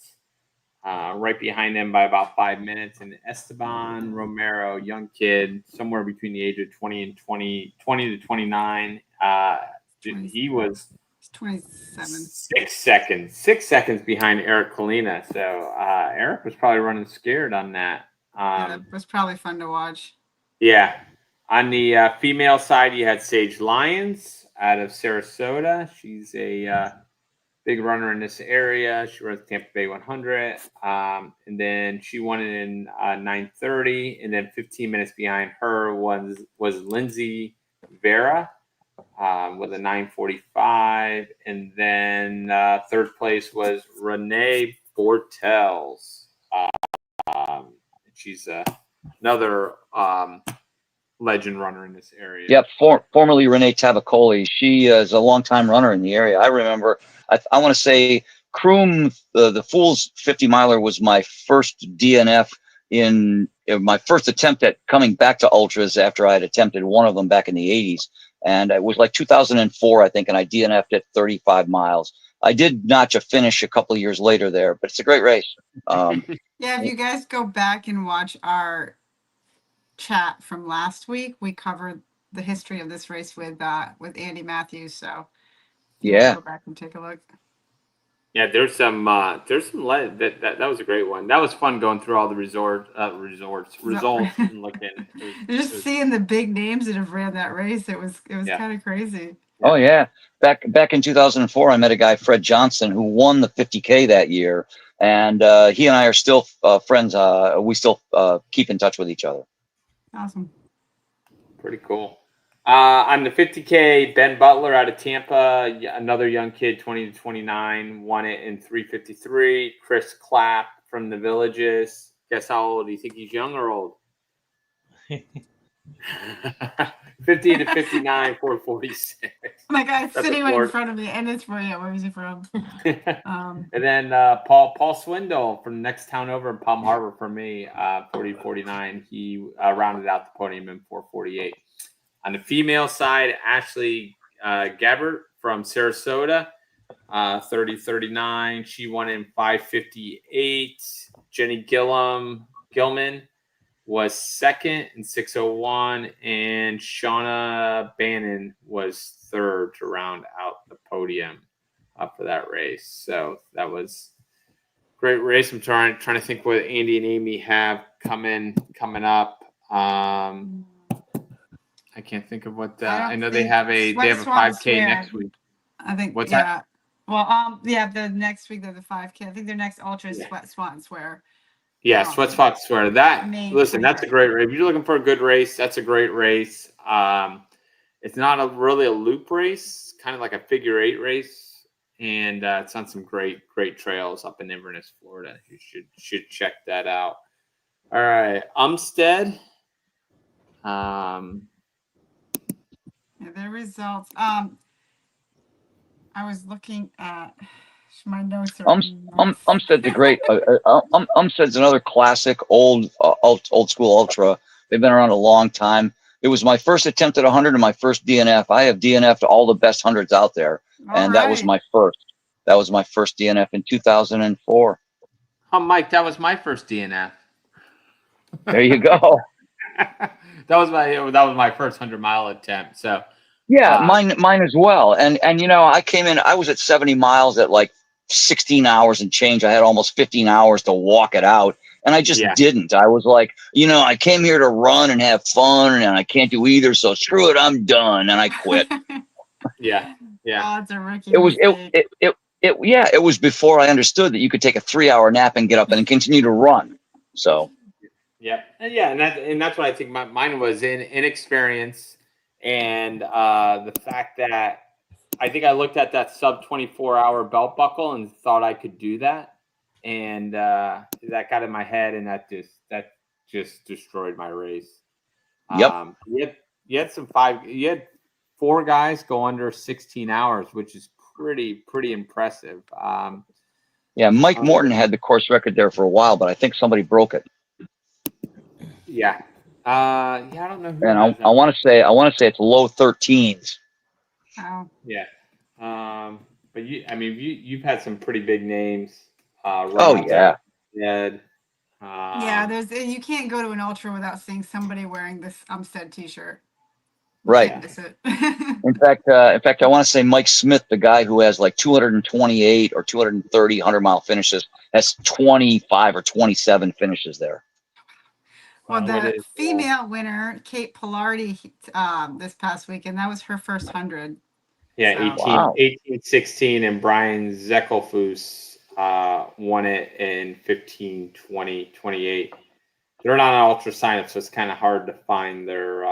right behind him by about 5 minutes. And Esteban Romero, young kid, somewhere between the age of 20 to 29. He was 27. 6 seconds behind Eric Kalina. So Eric was probably running scared on that. Yeah, that was probably fun to watch. Yeah. On the female side, you had Sage Lyons out of Sarasota. She's a big runner in this area. She runs Tampa Bay 100. And then she won it in 9:30. And then 15 minutes behind her was Lindsay Vera with a 9:45. And then third place was Renee Bortels. She's another legend runner in this area. Yep, formerly Renee Tavicoli. She is a longtime runner in the area. I remember, I want to say, Kroom, the Fools 50 miler was my first DNF in my first attempt at coming back to ultras after I had attempted one of them back in the 80s. And it was like 2004, I think, and I DNF'd at 35 miles. I did notch a finish a couple of years later there, but it's a great race. Yeah, if you guys go back and watch our chat from last week, we covered the history of this race with Andy Matthews. So yeah, go back and take a look. Yeah, there's some that was a great one. That was fun going through all the results and looking. Just seeing the big names that have ran that race, it was kind of crazy. Oh yeah, back in 2004, I met a guy, Fred Johnson, who won the 50K that year, and he and I are still friends. We still keep in touch with each other. Awesome. Pretty cool. On the 50K, Ben Butler out of Tampa, another young kid, 20 to 29, won it in 3:53. Chris Clapp from the Villages. Guess how old? Do you think he's young or old? 50 to 59, 4:46. Oh my God, it's sitting right in front of me, and it's for you. Where is he from? And then Paul Swindle from the next town over in Palm Harbor for me, 40-49. He rounded out the podium in 4:48. On the female side, Ashley Gabbert from Sarasota, 30-39. She won in 5:58. Jenny Gilman was second in 6:01, and Shauna Bannon was third to round out the podium for that race. So that was a great race. I'm trying to think what Andy and Amy have coming up. I can't think of what I know they have a 5K next week. I think what's yeah. that? Well, the next week they're the 5K. I think their next ultra is Sweat Swat and Swear. Yeah, Sweat Spot Swear. Listen, that's a great race. If you're looking for a good race, that's a great race. It's not really a loop race, kind of like a figure 8 race, and it's on some great trails up in Inverness, Florida. You should check that out. All right, Umstead. Yeah, their results. I was looking at my notes. Umstead's a great. Umstead's another classic old school ultra. They've been around a long time. It was my first attempt at 100 and my first DNF. I have DNF'd all the best hundreds out there, and that was my first. That was my first DNF in 2004. Oh, Mike, that was my first DNF. There you go. that was my first 100-mile attempt. So yeah, mine as well. And I came in. I was at 70 miles at like 16 hours and change. I had almost 15 hours to walk it out, and I just didn't. I was like, I came here to run and have fun, and I can't do either. So screw it, I'm done, and I quit. Yeah. Oh, it's a rookie. It was before I understood that you could take a 3-hour nap and get up and continue to run. So. Yeah, and that's what I think. Mine was inexperience, and the fact that I think I looked at that sub 24-hour belt buckle and thought I could do that, and that got in my head, and that just destroyed my race. Yep. You had 4 guys go under 16 hours, which is pretty impressive. Yeah, Mike Morton had the course record there for a while, but I think somebody broke it. Yeah. I don't know who And has I that. want to say it's low 13s. Oh, Yeah. But you've had some pretty big names. Run Oh out yeah. there. Ed. yeah. You can't go to an ultra without seeing somebody wearing this Umstead T-shirt. You Right. can't miss it. In fact, I want to say Mike Smith, the guy who has like 228 or 230 100-mile finishes, has 25 or 27 finishes there. Well, What the is, female winner, Kate Pilardi, this past weekend, that was her first 100. Yeah, So- 18, Wow. 1816, and Brian Zeckelfuss won it in 15, 20, 28. They're not an ultra sign-up, so it's kind of hard to find their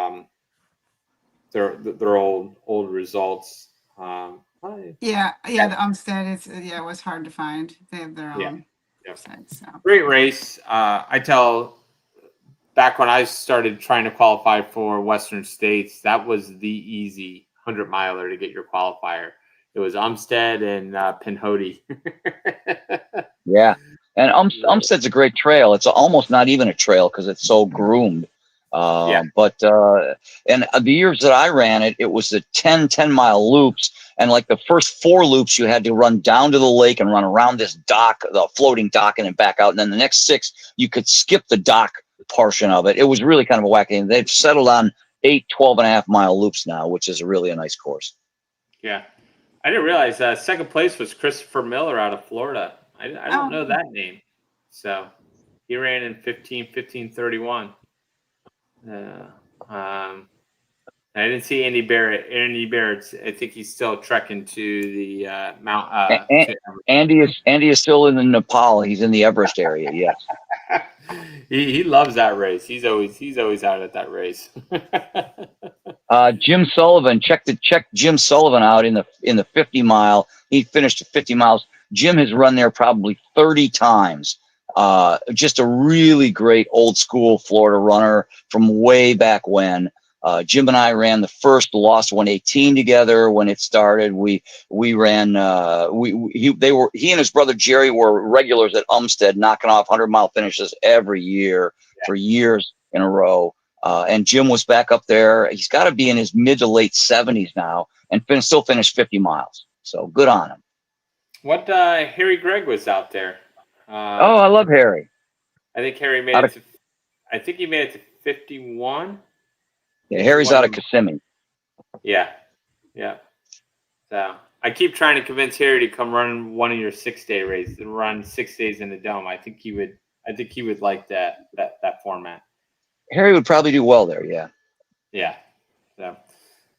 old results. Yeah, the Umstead it was hard to find. They have their Yeah. own Yep. site. So Great race. I tell back when I started trying to qualify for Western States, that was the easy 100-miler to get your qualifier. It was Umstead and Pinhoti. Yeah. And Umstead's a great trail. It's almost not even a trail because it's so groomed. Yeah. But and the years that I ran it, it was the 10-mile loops. And like the first 4 loops, you had to run down to the lake and run around this dock, the floating dock, and then back out. And then the next 6, you could skip the dock portion of it. It was really kind of a wacky. And they've settled on 8 12.5-mile loops now, which is really a nice course. Yeah. I didn't realize second place was Christopher Miller out of Florida. I don't know that name. So he ran in 15:31. I didn't see Andy Barrett. Andy Barrett's, I think he's still trekking to the Mount. Andy is still in the Nepal. He's in the Everest area. Yes. He loves that race. He's always out at that race. Jim Sullivan, check Jim Sullivan out in the 50-mile. He finished 50 miles. Jim has run there probably 30 times. Just a really great old school Florida runner from way back when. Jim and I ran the first Lost 118 together when it started. We ran. He and his brother Jerry were regulars at Umstead, knocking off 100-mile finishes every year for years in a row. And Jim was back up there. He's got to be in his mid to late 70s now, and still finished 50 miles. So good on him. What Harry Gregg was out there. I love Harry. I think Harry made it. I think he made it to 51. Yeah, Harry's out of Kissimmee. Yeah. So I keep trying to convince Harry to come run one of your 6-day races and run 6 days in the dome. I think he would like that format. Harry would probably do well there. Yeah. Yeah. So,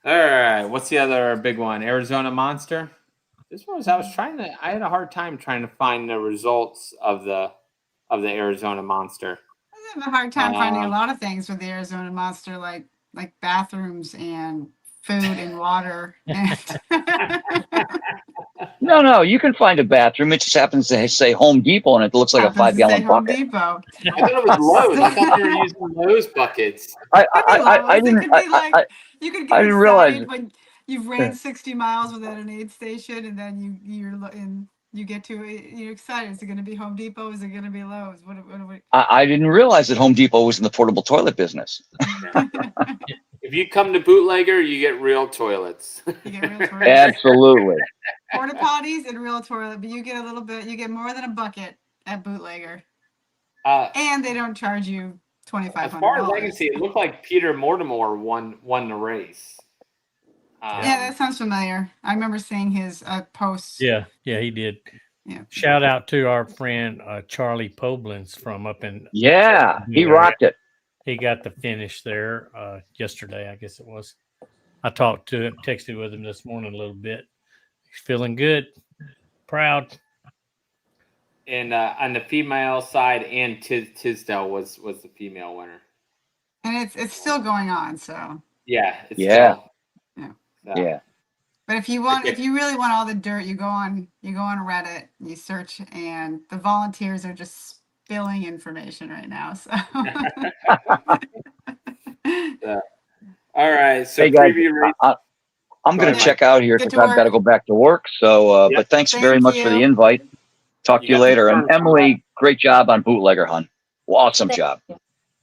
all right. What's the other big one? Arizona Monster. This one was I had a hard time trying to find the results of the Arizona Monster. I have a hard time finding a lot of things with the Arizona Monster, like bathrooms and food and water. No, you can find a bathroom. It just happens to say Home Depot, and it looks like a 5-gallon Home bucket. Depot. I thought it was Lowe's. I thought they were using Lowe's buckets. I didn't realize. When you've ran 60 miles without an aid station, and then you get to it, you're excited. Is it going to be Home Depot? Is it going to be Lowe's? I didn't realize that Home Depot was in the portable toilet business. If you come to Bootlegger, you get real toilets. You get real toilets. Absolutely. Porta potties and real toilet, but you get a little bit. You get more than a bucket at Bootlegger, and they don't charge you $2,500. As far as I can see, it looked like Peter Mortimer won the race. Yeah, that sounds familiar. I remember seeing his posts. Yeah, he did. Yeah. Shout out to our friend Charlie Poblins from up in. Yeah, he rocked it. He got the finish there yesterday, I guess it was. I talked to him, texted with him this morning a little bit. He's feeling good, proud. And on the female side, Ann Tisdale was the female winner. And it's still going on, so. Yeah. Yeah. Yeah. But if you really want all the dirt, you go on Reddit, you search, and the volunteers are just spilling information right now. So. All right. So hey guys, preview race. I'm going to check out here because I've got to go back to work. So, but thanks very much for the invite. Talk to you got some later. And turns coming up. Emily, great job on Bootlegger, hon. Awesome Thank job. you.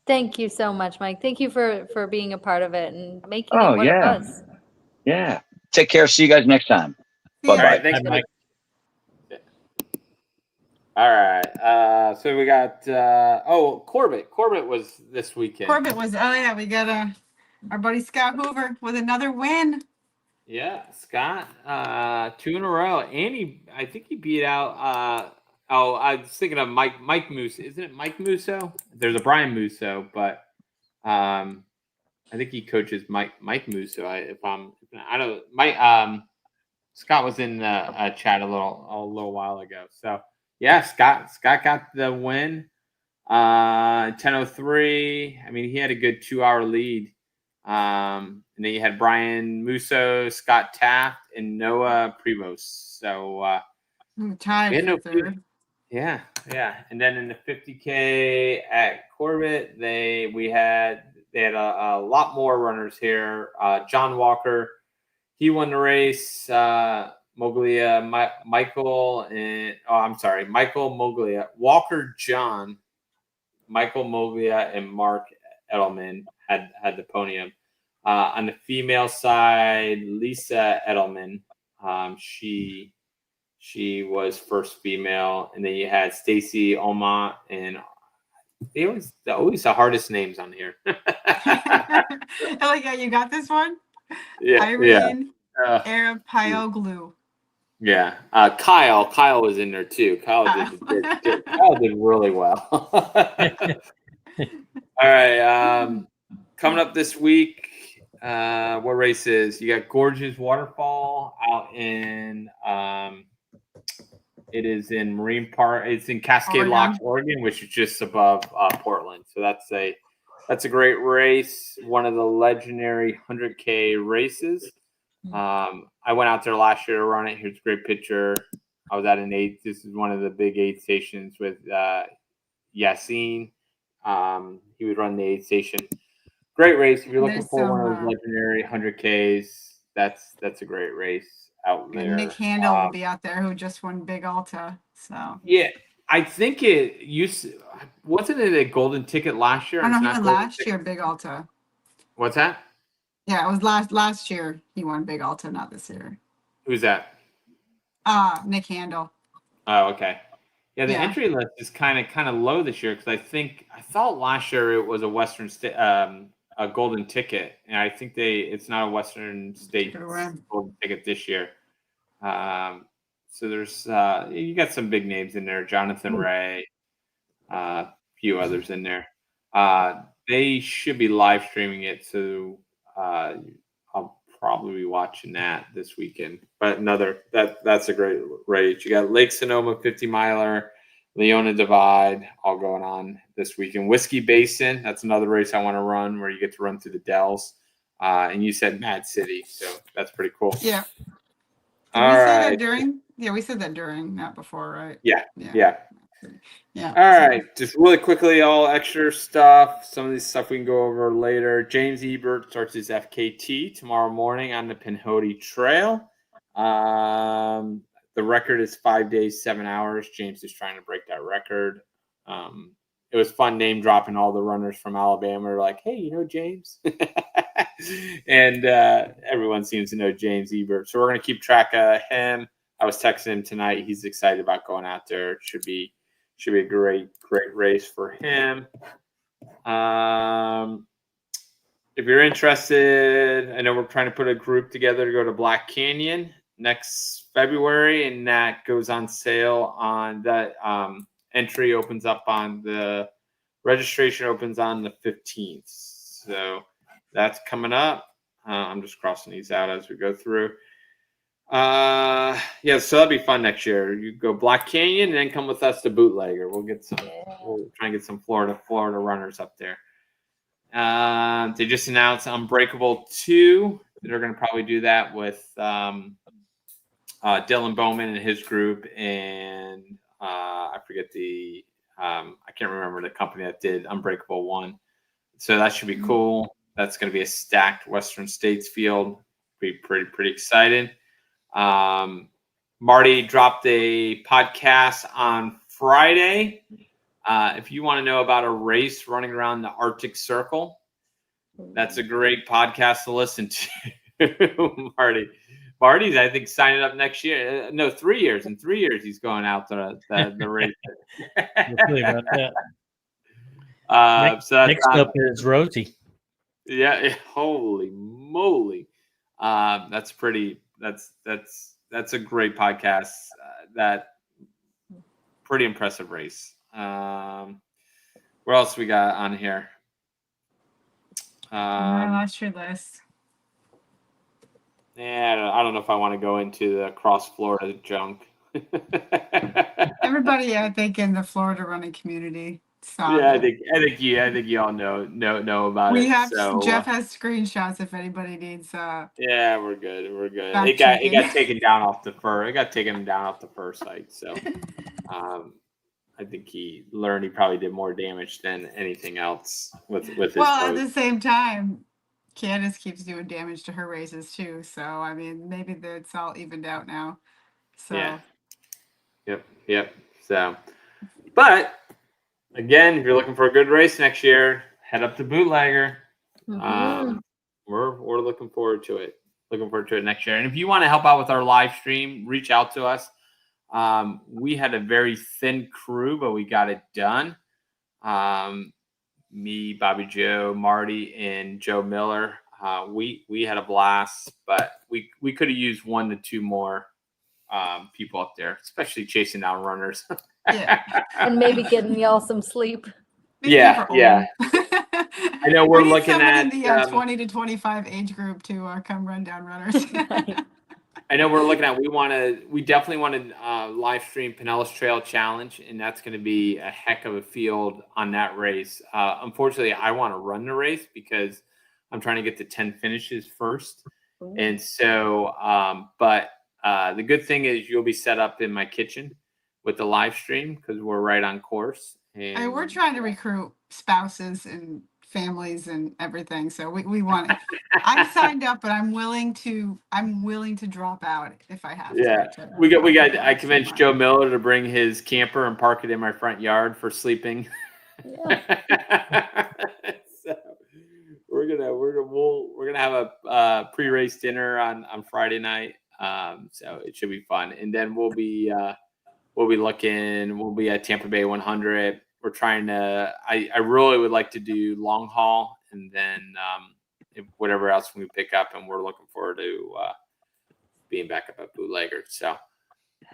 Thank you so much, Mike. Thank you for being a part of it and making Oh, it what it yeah. was. Yeah. Take care. See you guys next time. See ya. All Bye-bye. right, thanks, Bye, Mike. All right. So we got Corbett. Corbett was this weekend. Corbett was, oh yeah, we got our buddy Scott Hoover with another win. Yeah, Scott, 2 in a row. And I think he beat out I was thinking of Mike Musso. Isn't it Mike Musso? There's a Brian Musso, but I think he coaches Mike Musso. Scott was in the chat a little while ago. So yeah, Scott got the win. 10:03. I mean, he had a good 2-hour lead. And then you had Brian Musso, Scott Taft, and Noah Prevos. So Tied we had for no third. yeah. And then in the 50K at Corbett, they had a lot more runners here. John Walker, he won the race. Moglia, Michael Moglia, Walker, John, Michael Moglia, and Mark Edelman had the podium. On the female side, Lisa Edelman, she was first female, and then you had Stacy Omont, and they always the hardest names on here. Like, yeah, you got this one? Yeah, Irene yeah. Arapioglu. Yeah. Kyle was in there too. Kyle did really well. All right. Coming up this week, what races? You got Gorgeous Waterfall out in it is in Marine Park. It's in Cascade Locks, Oregon, which is just above Portland. So that's a great race. One of the legendary 100K races. I went out there last year to run it. Here's a great picture. I was at an 8. This is one of the big 8 stations with Yassine. He would run the 8 station. Great race. If you're looking for one of those legendary 100Ks, that's a great race out there. Nick Handel will be out there, who just won Big Alta. So yeah, I think wasn't it a golden ticket last year? I don't know, he won last year Big Alta. What's that? Yeah, it was last year he won Big Alta, not this year. Who's that? Nick Handel. Oh, okay. Yeah, the entry list is kind of low this year because I thought last year it was a Western State a golden ticket, and I think it's not a Western State golden ticket this year. So there's you got some big names in there, Jonathan Ray, a few others in there. They should be live streaming it, so I'll probably be watching that this weekend. But that's a great race. You got Lake Sonoma 50 miler, Leona Divide, all going on this weekend. Whiskey Basin, that's another race I want to run where you get to run through the Dells. And you said Mad City, so that's pretty cool. Yeah. All we right. say that during? Yeah, we said that during, not before, right? Yeah. Yeah. All right. Just really quickly, all extra stuff. Some of this stuff we can go over later. James Ebert starts his FKT tomorrow morning on the Pinhoti Trail. The record is 5 days, 7 hours. James is trying to break that record. It was fun name dropping all the runners from Alabama. They're like, hey, you know James? And everyone seems to know James Ebert. So we're going to keep track of him. I was texting him tonight. He's excited about going out there. It should be a great race for him. If you're interested, I know we're trying to put a group together to go to Black Canyon next February, and that goes on sale on that. Entry opens up on the registration opens on the 15th. So that's coming up. I'm just crossing these out as we go through. So that'll be fun next year. You go Black Canyon and then come with us to Bootlegger. We'll try and get some Florida runners up there. They just announced Unbreakable 2. They're going to probably do that with Dylan Bowman and his group, and I forget I can't remember the company that did Unbreakable 1. So that should be cool. That's going to be a stacked Western States field. Be pretty excited. Marty dropped a podcast on Friday. If you want to know about a race running around the Arctic Circle, that's a great podcast to listen to. Marty's, I think, signing up next year. No, 3 years. In 3 years, he's going out to the race. We'll see about that. So next up is Rosie. Yeah, holy moly, that's pretty. That's a great podcast. That pretty impressive race. What else we got on here? I lost your list. Yeah, I don't know if I want to go into the cross Florida junk. Everybody, I think, in the Florida running community. Yeah, I think you all know about it. We have so, Jeff has screenshots if anybody needs. Yeah, we're good. We're good. Fact It got checking. taken down off the fur. It got taken down off the fur site. So, I think he learned he probably did more damage than anything else with his. Well, post. at the same time, Candace keeps doing damage to her races too. So I mean, maybe it's all evened out now. So. Yeah. Yep. So, but again, if you're looking for a good race next year, head up to Bootlegger. Mhm. We're looking forward to it. Looking forward to it next year. And if you want to help out with our live stream, reach out to us. We had a very thin crew, but we got it done. Me, BobbieJoe, Marty, and Joe Miller. We had a blast, but we could have used 1 to 2 more people up there, especially chasing down runners. Yeah. And maybe getting y'all some sleep. Yeah. I know we're We need looking someone at in the 20 to 25 age group to come run down runners. I know we're looking at. We definitely want to live stream Pinellas Trail Challenge, and that's going to be a heck of a field on that race. Unfortunately, I want to run the race because I'm trying to get to 10 finishes first, and so. But the good thing is you'll be set up in my kitchen with the live stream because we're right on course. And We're trying to recruit spouses and families and everything. So we want it. I'm signed up, but I'm willing to drop out if I have to. Yeah, we got. I convinced Joe Miller to bring his camper and park it in my front yard for sleeping. Yeah. So we're gonna have a pre-race dinner on Friday night. So it should be fun, and then we'll be looking. We'll be at Tampa Bay 100. We're trying to. I really would like to do long haul, and then whatever else we pick up, and we're looking forward to being back up at Bootlegger. So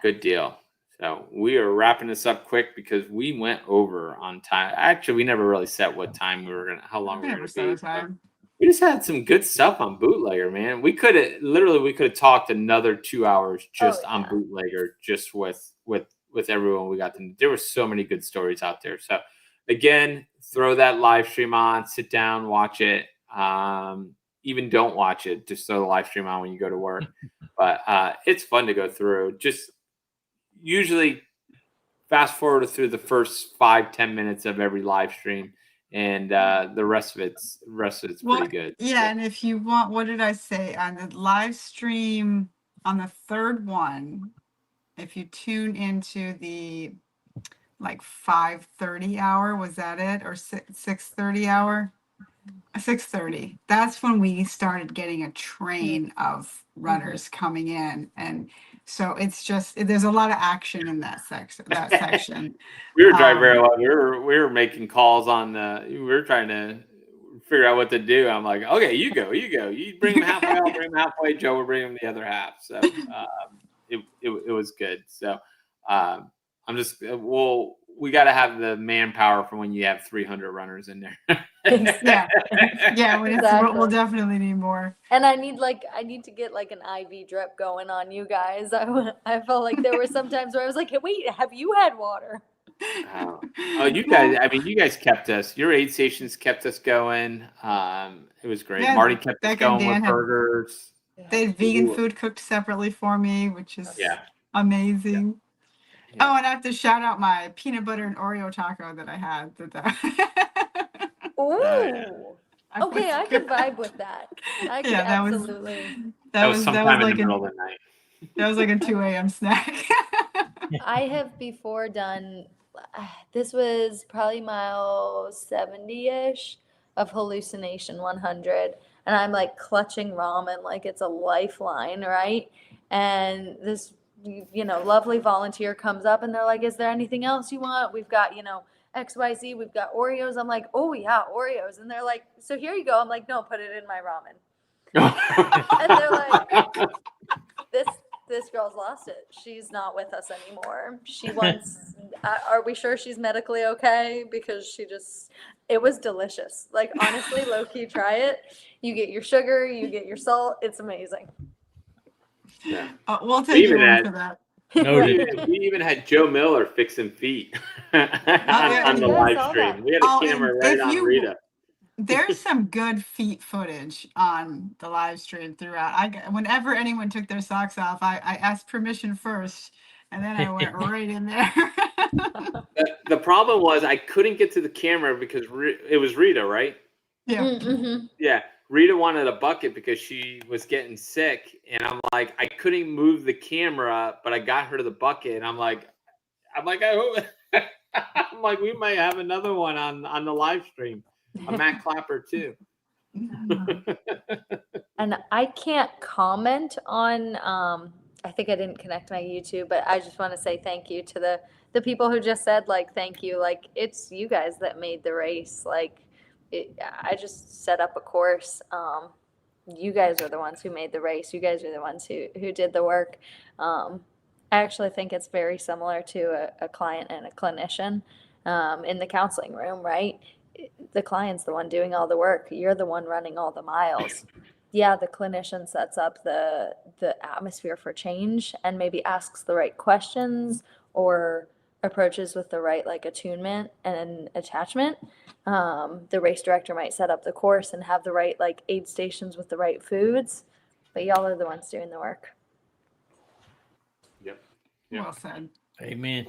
good deal. So we are wrapping this up quick because we went over on time. Actually, we never really set what time how long we were going to be. Time. We just had some good stuff on Bootlegger, man. We could have talked another 2 hours just on Bootlegger, just with everyone we got to. There were so many good stories out there. So again, throw that live stream on, sit down, watch it. Even don't watch it, just throw the live stream on when you go to work. But it's fun to go through. Just usually fast forward through the first 5-10 minutes of every live stream. And the rest of it's pretty good. Yeah, and if you want, what did I say on the live stream on the third one? If you tune into the like 5:30 hour, was that it, or 6:30 hour? 6:30. That's when we started getting a train of runners coming in, and so it's just there's a lot of action in that section. We were driving very well. We were making calls on we were trying to figure out what to do. I'm like, okay, you go. You bring them halfway, I'll bring them halfway. Joe will bring them the other half. So it was good. So I'm just we got to have the manpower for when you have 300 runners in there. Yeah, Exactly. we'll definitely need more. And I need to get like an IV drip going on you guys. I felt like there were some times where I was like, hey, wait, have you had water? Oh, you guys! I mean, you guys kept us. Your aid stations kept us going. It was great. Yeah, Marty kept us Becca and going Dan with had- burgers. They had vegan food cooked separately for me, which is amazing. Yeah. Oh, and I have to shout out my peanut butter and Oreo taco that I had. Ooh. I I could vibe with that. I could Yeah, that was- absolutely. That was sometime in like the middle of the night. That was like a 2 a.m. snack. I have before done, this was probably mile 70-ish of hallucination 100. And I'm like clutching ramen like it's a lifeline, right? And this, lovely volunteer comes up and they're like, is there anything else you want? We've got, XYZ, we've got Oreos. I'm like, oh yeah, Oreos. And they're like, so here you go. I'm like, no, put it in my ramen. And they're like, this girl's lost it. She's not with us anymore. She wants, are we sure she's medically okay? Because it was delicious. Like, honestly, low key, try it. You get your sugar, you get your salt. It's amazing. Yeah. We'll take your word for that. We even had Joe Miller fixing feet on the live stream. We had a camera right on Rita. There's some good feet footage on the live stream throughout. Whenever anyone took their socks off, I asked permission first, and then I went right in there. The problem was I couldn't get to the camera because it was Rita, right? Yeah. Mm-hmm. Yeah. Rita wanted a bucket because she was getting sick, and I'm like, I couldn't move the camera, but I got her to the bucket, and I'm like, I'm like, we might have another one on the live stream. A Matt Clapper too. And I can't comment on, I think I didn't connect my YouTube, but I just want to say thank you to the people who just said, like, thank you. Like, it's you guys that made the race. Like, I just set up a course. You guys are the ones who made the race. You guys are the ones who did the work. I actually think it's very similar to a client and a clinician in the counseling room, right? The client's the one doing all the work. You're the one running all the miles. Yeah, the clinician sets up the atmosphere for change and maybe asks the right questions or approaches with the right attunement and attachment. The race director might set up the course and have the right aid stations with the right foods, but y'all are the ones doing the work. Yep. Well said. Amen.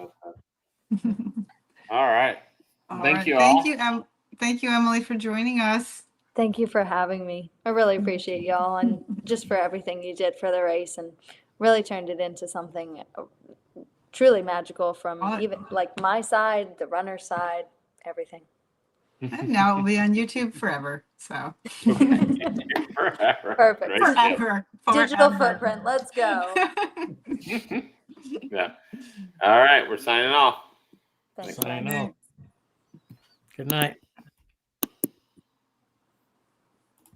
All right. Thank you all. Thank you, Emily, for joining us. Thank you for having me. I really appreciate y'all and just for everything you did for the race and really turned it into something truly magical from even my side, the runner side, everything. And now it will be on YouTube forever. So Forever. Perfect. Forever. Digital footprint. Let's go. Yeah. All right. We're signing off. Thanks. Sign off. Good night.